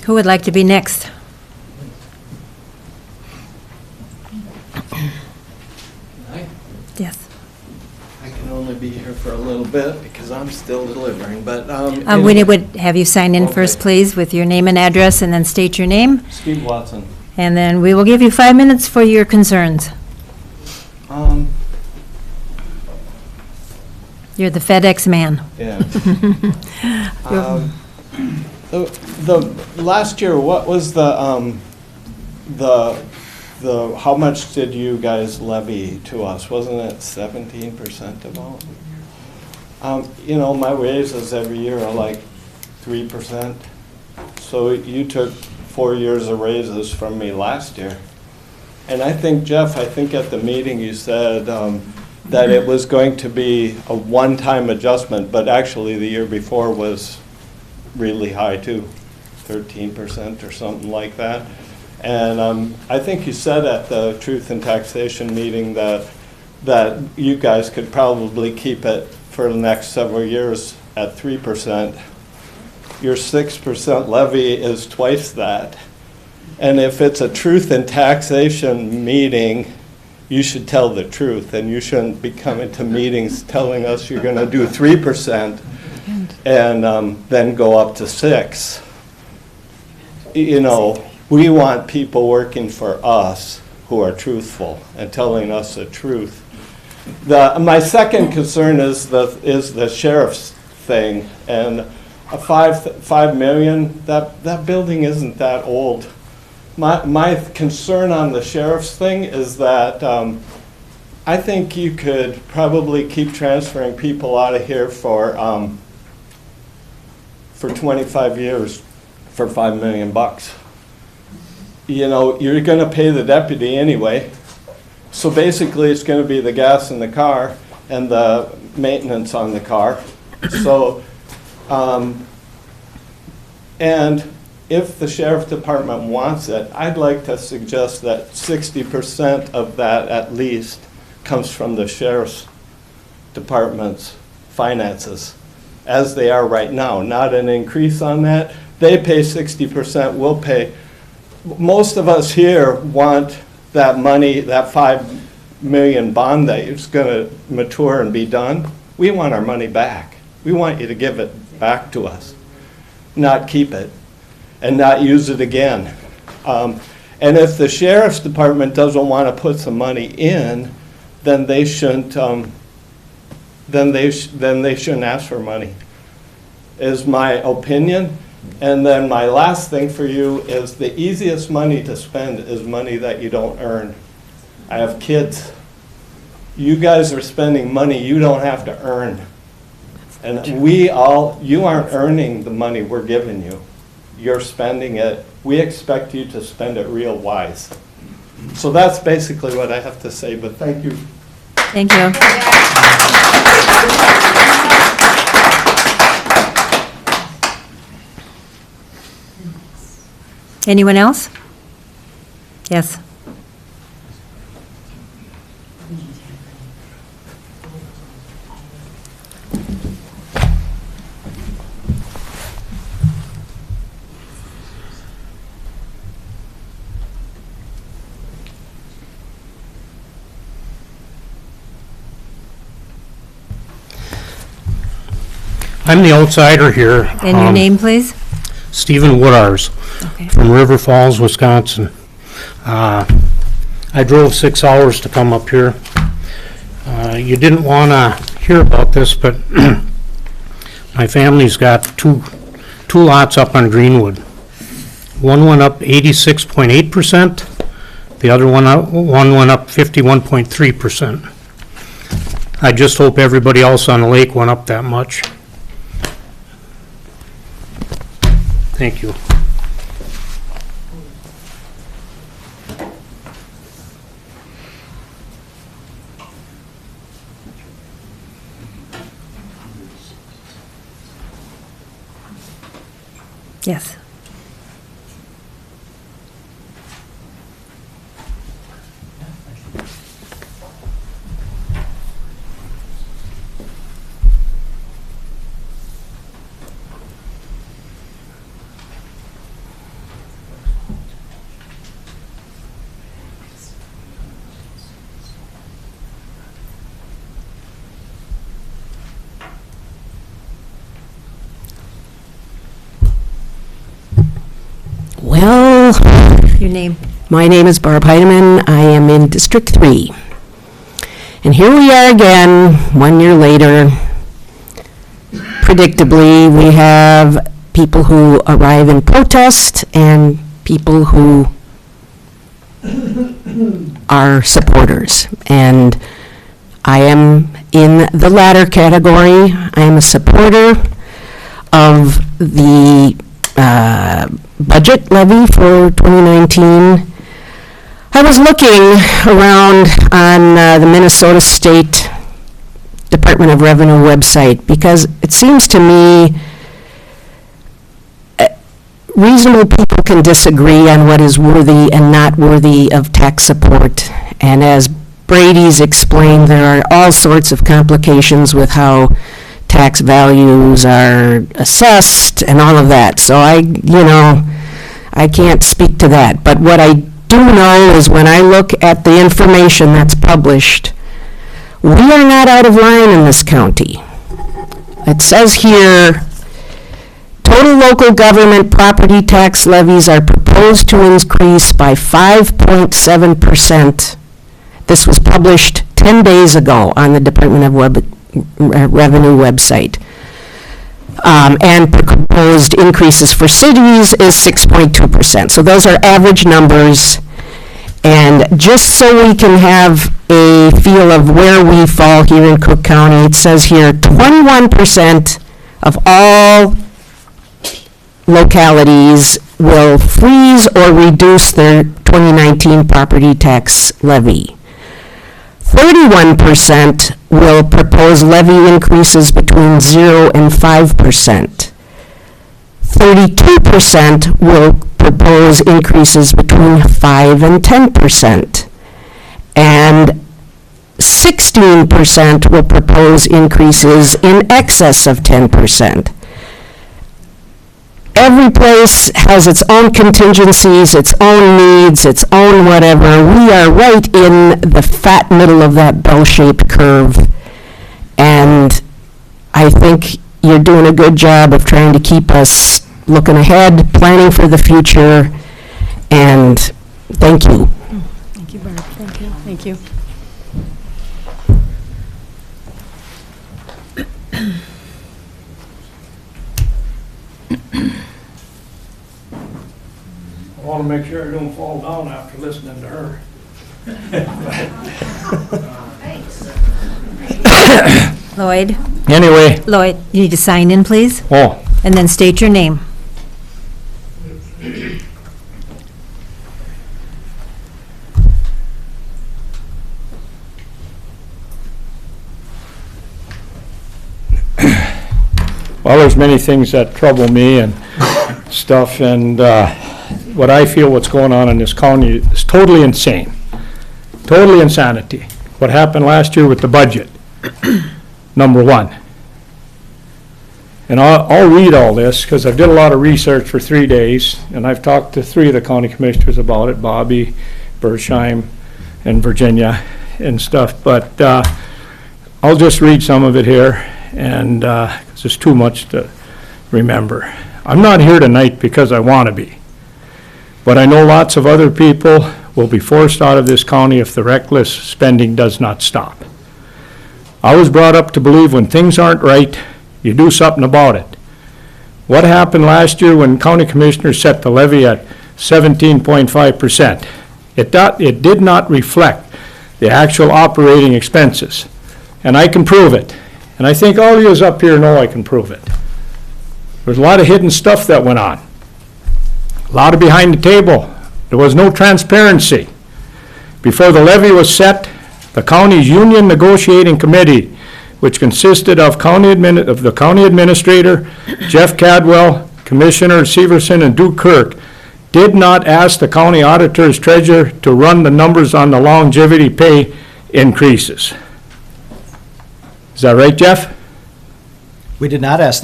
Who would like to be next? Yes. I can only be here for a little bit because I'm still delivering, but. We would have you sign in first, Okay. please, with your name and address, and then state your name. Steve Watson. And then we will give you 5 minutes for your concerns. You're the FedEx man. Yeah. The last year, what was the, how much did you guys levy to us? Wasn't it 17% of all? You know, my raises every year are like 3%. So you took 4 years of raises from me last year. And I think, Jeff, at the meeting you said that it was going to be a one-time adjustment, but actually the year before was really high too, 13% or something like that. And I think you said at the Truth and Taxation meeting that you guys could probably keep it for the next several years at 3%. Your 6% levy is twice that. And if it's a Truth and Taxation meeting, you should tell the truth, and you shouldn't be coming to meetings telling us you're gonna do 3% and then go up to 6. You know, we want people working for us who are truthful and telling us the truth. My second concern is the sheriff's thing, and a $5 million, that building isn't that old. My concern on the sheriff's thing is that I think you could probably keep transferring people out of here for 25 years for $5 million. You know, you're going to pay the deputy anyway. So basically, it's going to be the gas in the car and the maintenance on the car. So, and if the sheriff department wants it, I'd like to suggest that 60% of that at least comes from the sheriff's department's finances, as they are right now, not an increase on that. They pay 60%, we'll pay. Most of us here want that money, that $5 million bond that is going to mature and be done. We want our money back. We want you to give it back to us, not keep it and not use it again. And if the sheriff's department doesn't want to put some money in, then they shouldn't. Then they shouldn't ask for money, is my opinion. And then my last thing for you is the easiest money to spend is money that you don't earn. I have kids. You guys are spending money you don't have to earn. And you aren't earning the money we're giving you. You're spending it. We expect you to spend it real wise. So that's basically what I have to say, but thank you. Thank you. Anyone else? Yes. I'm the outsider here. And your name, please? Stephen Woodars Okay. from River Falls, Wisconsin. I drove 6 hours to come up here. You didn't want to hear about this, but my family's got two lots up on Greenwood. One went up 86.8%, the other one went up 51.3%. I just hope everybody else on the lake went up that much. Thank you. Yes. Well, Your name? my name is Barb Heidemann. I am in District 3. And here we are again, 1 year later. Predictably, we have people who arrive in protest and people who are supporters. And I am in the latter category. I am a supporter of the budget levy for 2019. I was looking around on the Minnesota State Department of Revenue website because it seems to me reasonable people can disagree on what is worthy and not worthy of tax support. And as Brady's explained, there are all sorts of complications with how tax values are assessed and all of that. So I can't speak to that. But what I do know is when I look at the information that's published, we are not out of line in this county. It says here, total local government property tax levies are proposed to increase by 5.7%. This was published 10 days ago on the Department of Revenue website. And proposed increases for cities is 6.2%. So those are average numbers. And just so we can have a feel of where we fall here in Cook County, it says here 21% of all localities will freeze or reduce their 2019 property tax levy. 31% will propose levy increases between 0 and 5%. 32% will propose increases between 5 and 10%. And 16% will propose increases in excess of 10%. Every place has its own contingencies, its own needs, its own whatever. We are right in the fat middle of that bell-shaped curve. And I think you're doing a good job of trying to keep us looking ahead, planning for the future, and thank you. Thank you, Barb. Thank you. Thank you. I want to make sure I don't fall down after listening to her. Lloyd? Anyway, Lloyd, you need to sign in, please, oh, and then state your name. Well, there's many things that trouble me and stuff, and what I feel what's going on in this county is totally insane. Totally insanity. What happened last year with the budget, number one. And I'll read all this, because I did a lot of research for 3 days, and I've talked to 3 of the county commissioners about it, Bobby, Bershheim, and Virginia, and stuff, but I'll just read some of it here, and This is too much to remember. I'm not here tonight because I want to be. But I know lots of other people will be forced out of this county if the reckless spending does not stop. I was brought up to believe when things aren't right, you do something about it. What happened last year when county commissioners set the levy at 17.5%? It did not reflect the actual operating expenses. And I can prove it. And I think all of you up here know I can prove it. There's a lot of hidden stuff that went on. A lot of behind the table. There was no transparency. Before the levy was set, the county's union negotiating committee, which consisted of the county administrator, Jeff Cadwell, Commissioner Severson, and Duke Kirk, did not ask the county auditor's treasurer to run the numbers on the longevity pay increases. Is that right, Jeff? We did not ask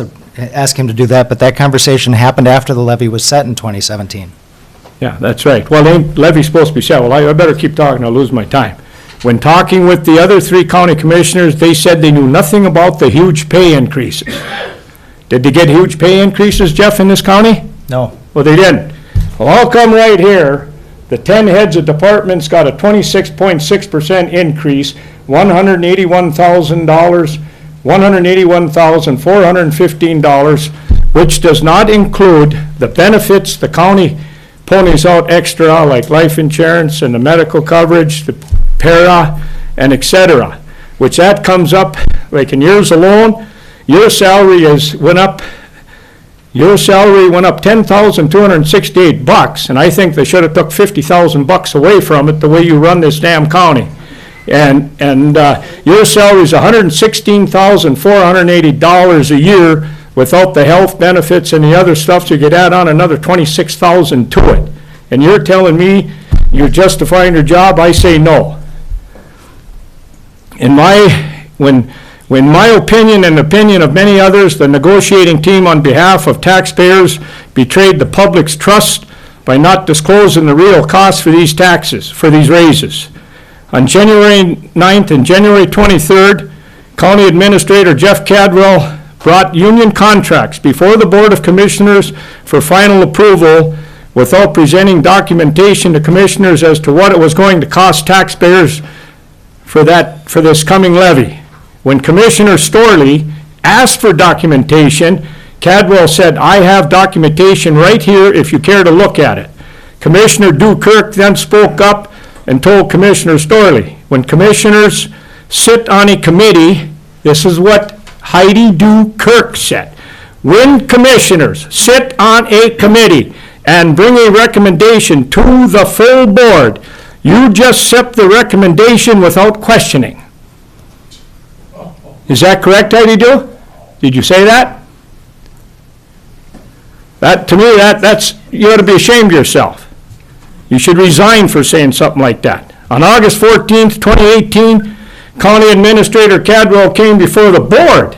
him to do that, but that conversation happened after the levy was set in 2017. Yeah, that's right. Well, the levy's supposed to be set. Well, I better keep talking, I'll lose my time. When talking with the other three county commissioners, they said they knew nothing about the huge pay increases. Did they get huge pay increases, Jeff, in this county? No. Well, they didn't. Well, I'll come right here. The 10 heads of departments got a 26.6% increase, $181,000, $181,415, which does not include the benefits the county ponies out extra, like life insurance and the medical coverage, the para, and et cetera, which that comes up, like in yours alone, your salary went up $10,268, and I think they should have took $50,000 away from it the way you run this damn county. And your salary is $116,480 a year without the health benefits and the other stuff, so you could add on another $26,000 to it. And you're telling me you're justifying your job? I say no. In when my opinion and the opinion of many others, the negotiating team on behalf of taxpayers betrayed the public's trust by not disclosing the real costs for these taxes, for these raises. On January 9th and January 23rd, County Administrator Jeff Cadwell brought union contracts before the Board of Commissioners for final approval without presenting documentation to commissioners as to what it was going to cost taxpayers for this coming levy. When Commissioner Storley asked for documentation, Cadwell said, "I have documentation right here if you care to look at it." Commissioner Duke Kirk then spoke up and told Commissioner Storley, when commissioners sit on a committee, this is what Heidi Duke Kirk said, when commissioners sit on a committee and bring a recommendation to the full board, you just accept the recommendation without questioning. Is that correct, Heidi Duke? Did you say that? That, to me, that's, you ought to be ashamed of yourself. You should resign for saying something like that. On August 14th, 2018, County Administrator Cadwell came before the board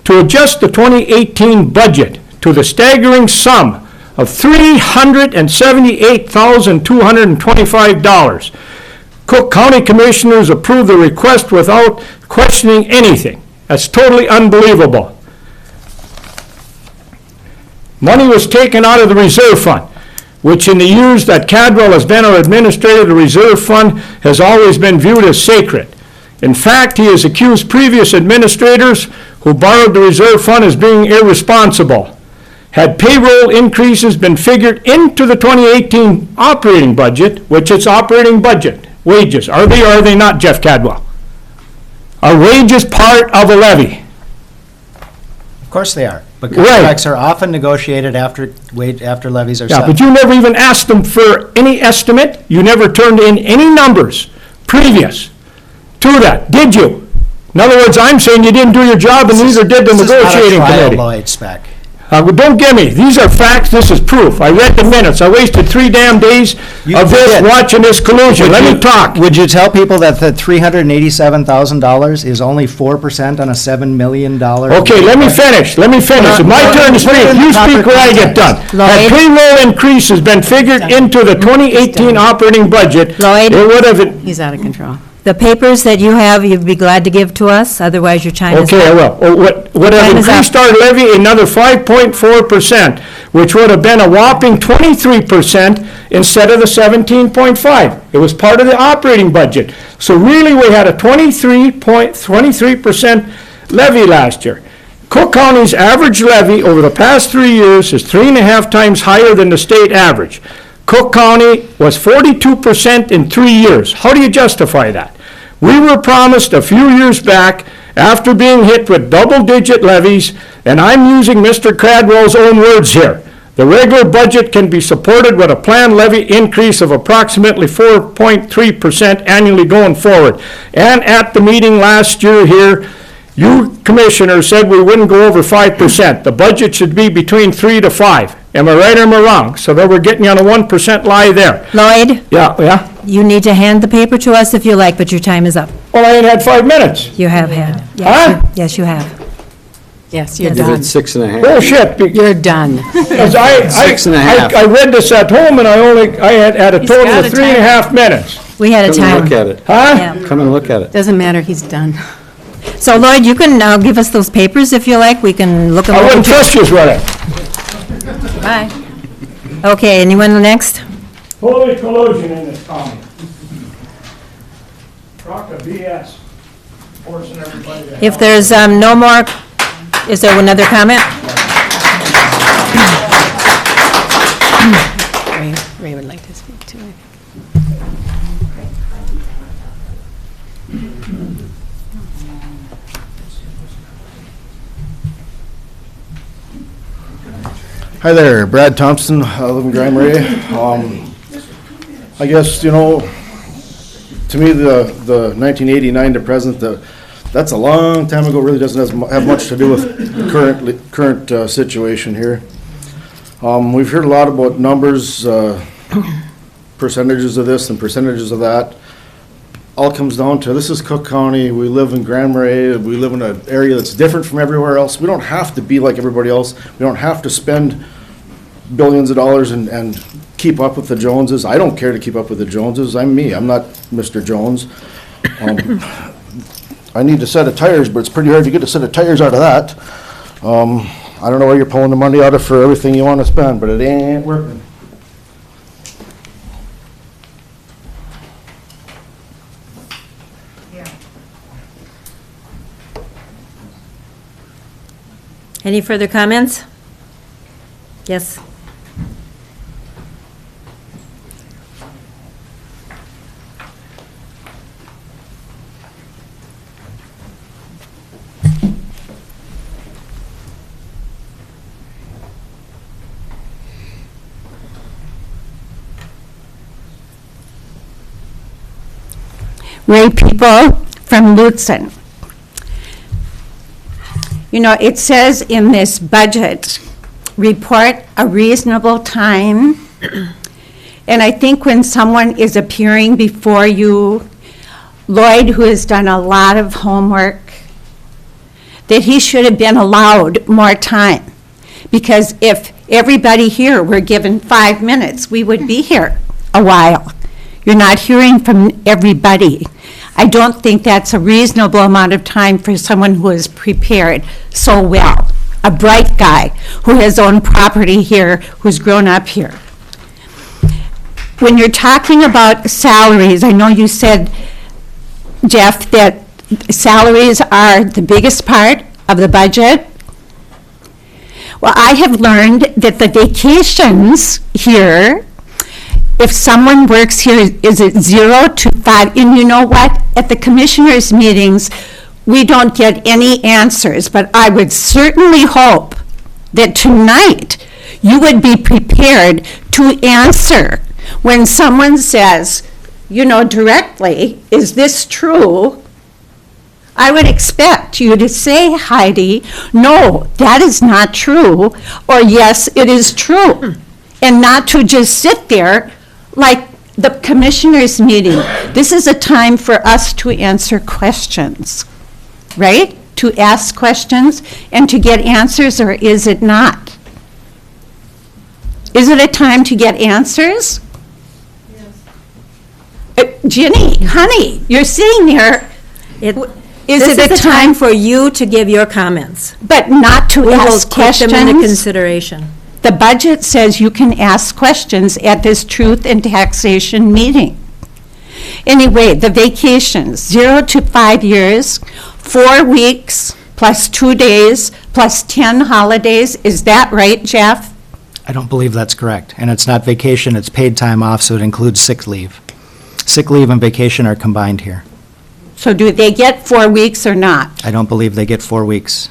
to adjust the 2018 budget to the staggering sum of $378,225. Cook County Commissioners approved the request without questioning anything. That's totally unbelievable. Money was taken out of the reserve fund, which in the years that Cadwell has been our administrator, the reserve fund has always been viewed as sacred. In fact, he has accused previous administrators who borrowed the reserve fund as being irresponsible. Had payroll increases been figured into the 2018 operating budget, which is operating budget, wages, are they or are they not, Jeff Cadwell? Are wages part of a levy? Of course they are. But contracts are often negotiated after levies are set. Yeah, but you never even asked them for any estimate. You never turned in any numbers previous to that, did you? In other words, I'm saying you didn't do your job and neither did the negotiating committee. This is not a trial, Lloyd, spec. Don't give me. These are facts. This is proof. I read the minutes. I wasted 3 damn days of this watching this collusion. Let me talk. Would you tell people that the $387,000 is only 4% on a $7 million? Okay, let me finish. It's my turn to speak. You speak where I get done. Had payroll increase has been figured into the 2018 operating budget, Lloyd? it would have... He's out of control. The papers that you have, you'd be glad to give to us, otherwise your time is Okay, I up. will. Would have Time is up. increased our levy another 5.4%, which would have been a whopping 23% instead of the 17.5. It was part of the operating budget. So really, we had a 23% levy last year. Cook County's average levy over the past 3 years is 3.5 times higher than the state average. Cook County was 42% in 3 years. How do you justify that? We were promised a few years back, after being hit with double-digit levies, and I'm using Mr. Cradwell's own words here, the regular budget can be supported with a planned levy increase of approximately 4.3% annually going forward. And at the meeting last year here, you commissioners said we wouldn't go over 5%. The budget should be between 3 to 5. Am I right or am I wrong? So that we're getting on a 1% lie there. Lloyd, Yeah. you need to hand the paper to us if you like, but your time is up. Well, I ain't had 5 minutes. You have had. Huh? Yes, you have. Yes, you're Yes. done. 6.5. Bullshit. You're done. Because I 6.5. I read this at home and I had a He's total got of a 3.5 minutes. We had a Come and time. look at it. Huh? Yeah. Come and look at it. Doesn't matter, he's done. So Lloyd, you can give us those papers if you like. We can look them I over. wouldn't trust you with it. Bye. Okay, anyone next? Holy collusion in this county. Rock of BS. Forcing everybody to If there's no more, is there another comment? Ray would like to speak too, I think. Hi there, Brad Thompson, I live in Grand Marais. I guess, to me, the 1989 to present, that's a long time ago, really doesn't have much to do with current situation here. We've heard a lot about numbers, percentages of this and percentages of that. All comes down to, this is Cook County, we live in Grand Marais, we live in an area that's different from everywhere else. We don't have to be like everybody else. We don't have to spend billions of dollars and keep up with the Joneses. I don't care to keep up with the Joneses. I'm me. I'm not Mr. Jones. I need a set of tires, but it's pretty hard to get a set of tires out of that. I don't know where you're pulling the money out of for everything you want to spend, but it ain't working. Any further comments? Yes. Ray People from Lutzen. It says in this budget report a reasonable time. And I think when someone is appearing before you, Lloyd, who has done a lot of homework, that he should have been allowed more time. Because if everybody here were given 5 minutes, we would be here a while. You're not hearing from everybody. I don't think that's a reasonable amount of time for someone who is prepared so well. A bright guy who has owned property here, who's grown up here. When you're talking about salaries, I know you said, Jeff, that salaries are the biggest part of the budget. Well, I have learned that the vacations here, if someone works here, is it 0 to 5? And you know what? At the commissioners' meetings, we don't get any answers, but I would certainly hope that tonight you would be prepared to answer when someone says, directly, is this true? I would expect you to say, Heidi, no, that is not true, or yes, it is true, and not to just sit there like the commissioners' meeting. This is a time for us to answer questions, right? To ask questions and to get answers, or is it not? Is it a time to get answers? Ginny, honey, you're sitting there. It- Is This it is a the time time, for you to give your comments. but not to We will ask take them into questions? consideration. The budget says you can ask questions at this truth and taxation meeting. Anyway, the vacations, 0 to 5 years, 4 weeks, plus 2 days, plus 10 holidays. Is that right, Jeff? I don't believe that's correct. And it's not vacation, it's paid time off, so it includes sick leave. Sick leave and vacation are combined here. So do they get 4 weeks or not? I don't believe they get 4 weeks.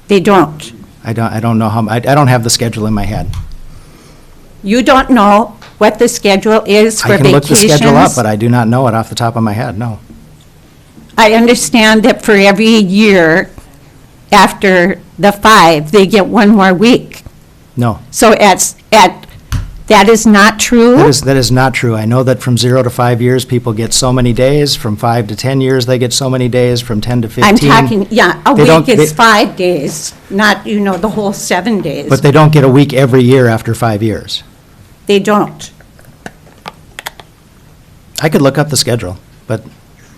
They don't. I don't know how, I don't have the schedule in my head. You don't know what the schedule is for I can look the schedule up, vacations? but I do not know it off the top of my head, no. I understand that for every year after the 5, they get 1 more week. No. So that is not true? That is not true. I know that from 0 to 5 years, people get so many days. From 5 to 10 years, they get so many days. From 10 to 15. I'm talking, yeah, a They don't- week is they- 5 days, not, the whole 7 days. But they don't get a week every year after 5 years. They don't. I could look up the schedule, but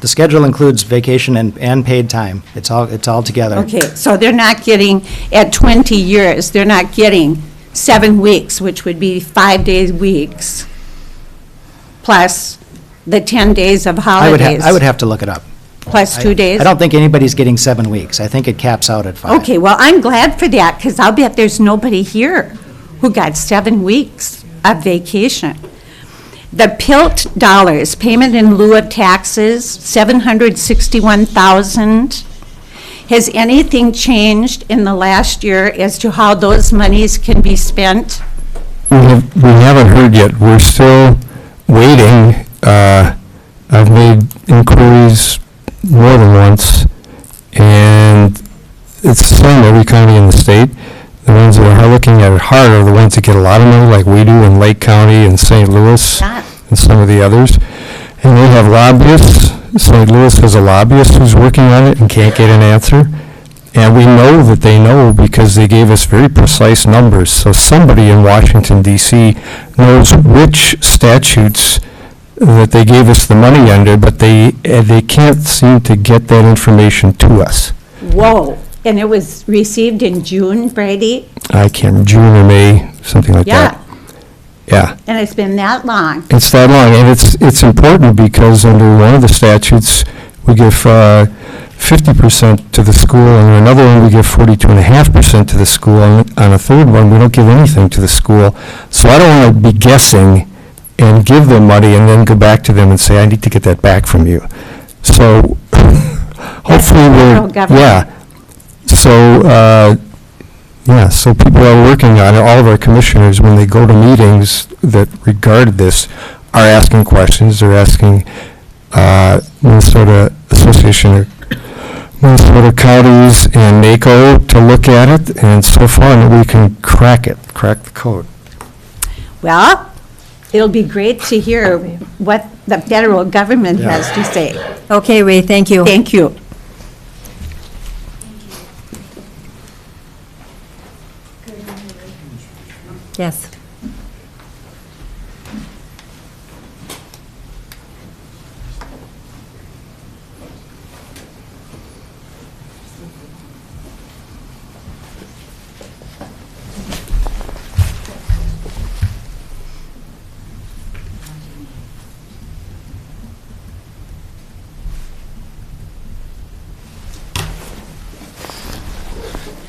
the schedule includes vacation and paid time. It's all together. Okay, so they're not getting, at 20 years, they're not getting 7 weeks, which would be 5 days weeks, plus the 10 days of holidays. I would have to look it up. Plus 2 days? I don't think anybody's getting 7 weeks. I think it caps out at 5. Okay, well, I'm glad for that, because I'll bet there's nobody here who got 7 weeks of vacation. The PILT dollars, payment in lieu of taxes, 761,000. Has anything changed in the last year as to how those monies can be spent? We haven't heard yet. We're still waiting. I've made inquiries more than once, and it's the same every county in the state. The ones that are looking at it hard are the ones that get a lot of money, like we do in Lake County and St. Louis and some of the others. And they have lobbyists. St. Louis has a lobbyist who's working on it and can't get an answer. And we know that they know because they gave us very precise numbers. So somebody in Washington, D.C. knows which statutes that they gave us the money under, but they can't seem to get that information to us. Whoa, and it was received in June, Brady? I can't remember, June or May, something like Yeah, that. Yeah. and it's been that long. It's that long, and it's important because under one of the statutes, we give 50% to the school, and another one, we give 42.5% to the school, and on a third one, we don't give anything to the school. So I don't want to be guessing and give them money and then go back to them and say, I need to get that back from you. So hopefully federal government. yeah. So, so people are working on it. All of our commissioners, when they go to meetings that regard this, are asking questions. They're asking Minnesota Association of Minnesota Counties and NACO to look at it, and so far we can crack the code. Well, it'll be great to hear what the federal government has to say. Okay, Ray, thank you. Thank you. Yes.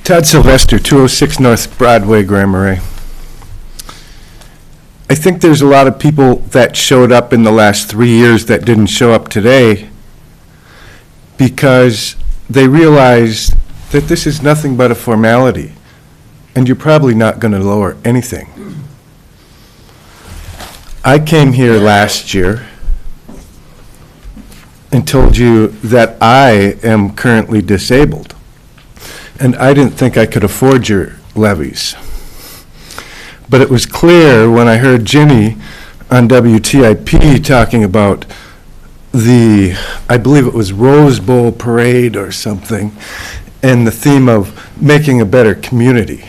Todd Sylvester, 206 North Broadway, Grand Marais. I think there's a lot of people that showed up in the last 3 years that didn't show up today because they realized that this is nothing but a formality, and you're probably not going to lower anything. I came here last year and told you that I am currently disabled, and I didn't think I could afford your levies. But it was clear when I heard Ginny on WTIP talking about I believe it was Rose Bowl Parade or something, and the theme of making a better community.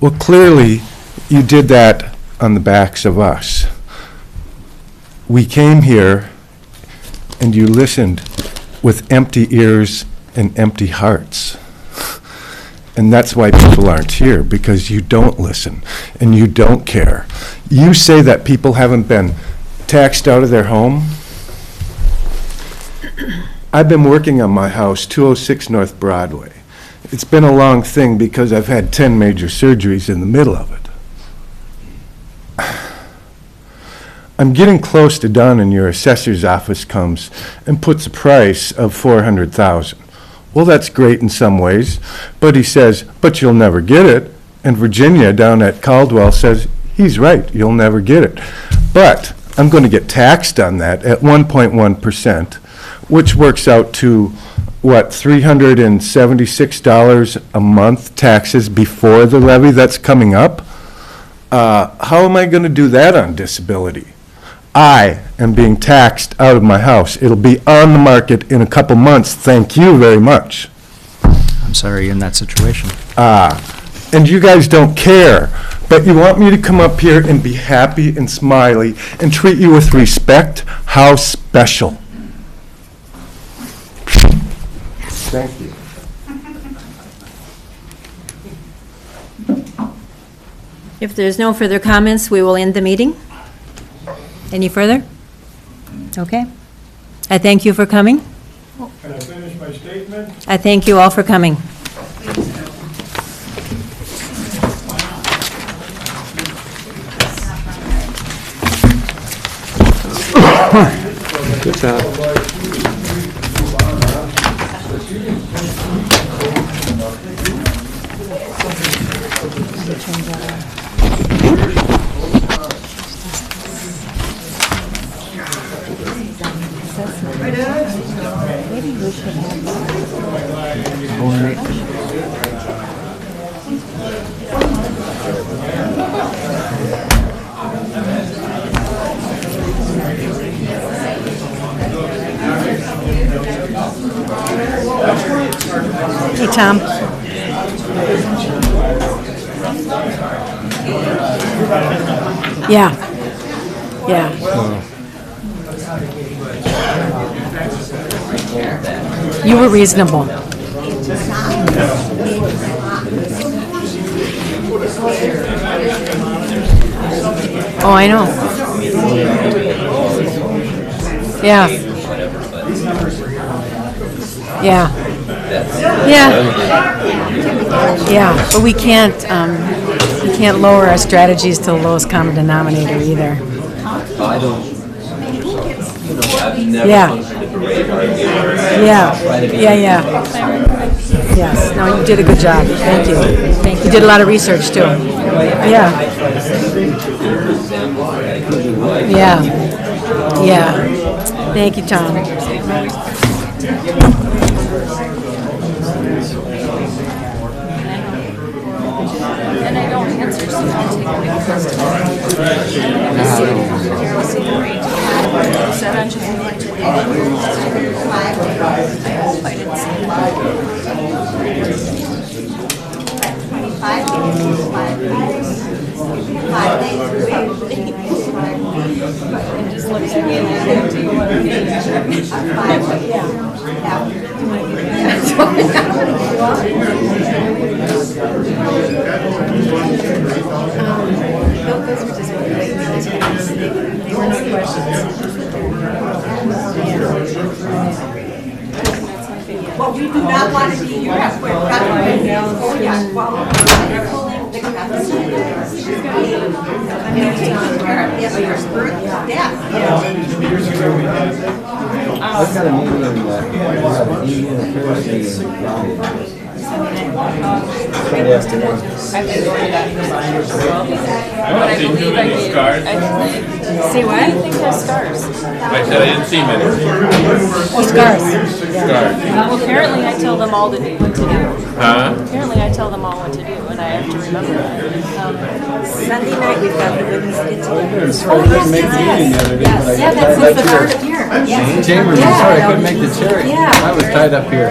Well, clearly, you did that on the backs of us. we came here and you listened with empty ears and empty hearts. And that's why people aren't here, because you don't listen and you don't care. You say that people haven't been taxed out of their home. I've been working on my house, 206 North Broadway. It's been a long thing because I've had 10 major surgeries in the middle of it. I'm getting close to done and your assessor's office comes and puts a price of $400,000. Well, that's great in some ways, but he says, but you'll never get it. And Virginia down at Caldwell says, he's right, you'll never get it. But I'm going to get taxed on that at 1.1%, which works out to, what, $376 a month taxes before the levy that's coming up? How am I going to do that on disability? I am being taxed out of my house. It'll be on the market in a couple months. Thank you very much. I'm sorry you're in that situation. And you guys don't care, but you want me to come up here and be happy and smiley and treat you with respect? How special. Thank you. If there's no further comments, we will end the meeting. Any further? Okay. I thank you for coming. Can I finish my statement? I thank you all for coming. Good job. Hey, Tom. Yeah. Yeah. You were reasonable. Oh, I know. Yeah. Yeah. Yeah. Yeah, but we can't lower our strategies to the lowest common denominator either. Yeah. Yeah. Yeah, yeah. Yes, no, you did a good job. Thank you. Thank you. You did a lot of research, too. Yeah. Yeah. Yeah. Thank you, Tom. And I don't answer, so don't take a big question. Said on just like today. I hope I didn't say that. 5 days. And just look at me and I said, do you want to get it? Those were just really late. They were not questions. Well, we do not want to be here. We're I've got a meeting in Indian Affairs meeting. Friday afternoon. I've been going to that for 6 years as well. But I believe I gave. See what? I think has scars. I said I didn't see many. Oh, scars. Well, apparently I tell them all to do what to do. Huh? Apparently I tell them all what to do, and I have to remember that. Sunday night, we've got the women's get together. Oh, yes. Yeah, that's since the start of year. Chambers, I'm sorry I couldn't make the chair. I was tied up here.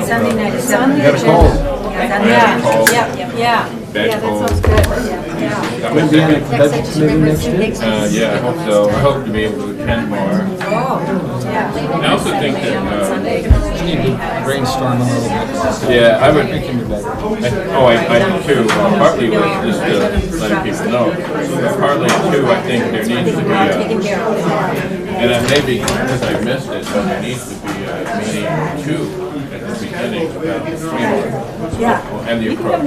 Sunday night is on the Got a cold. Yeah, yeah, yeah. back home. That was Maybe on second. the budget committee next year? Yeah, I hope so. I hope to be able to attend more. I also think that, We need to brainstorm a little bit. yeah, I would, We can do that. I do too. Partly was just to let people know. But partly too, I think there needs to be and it may be because I missed it, but there needs to be a meeting two at the beginning about the framework. And the approach.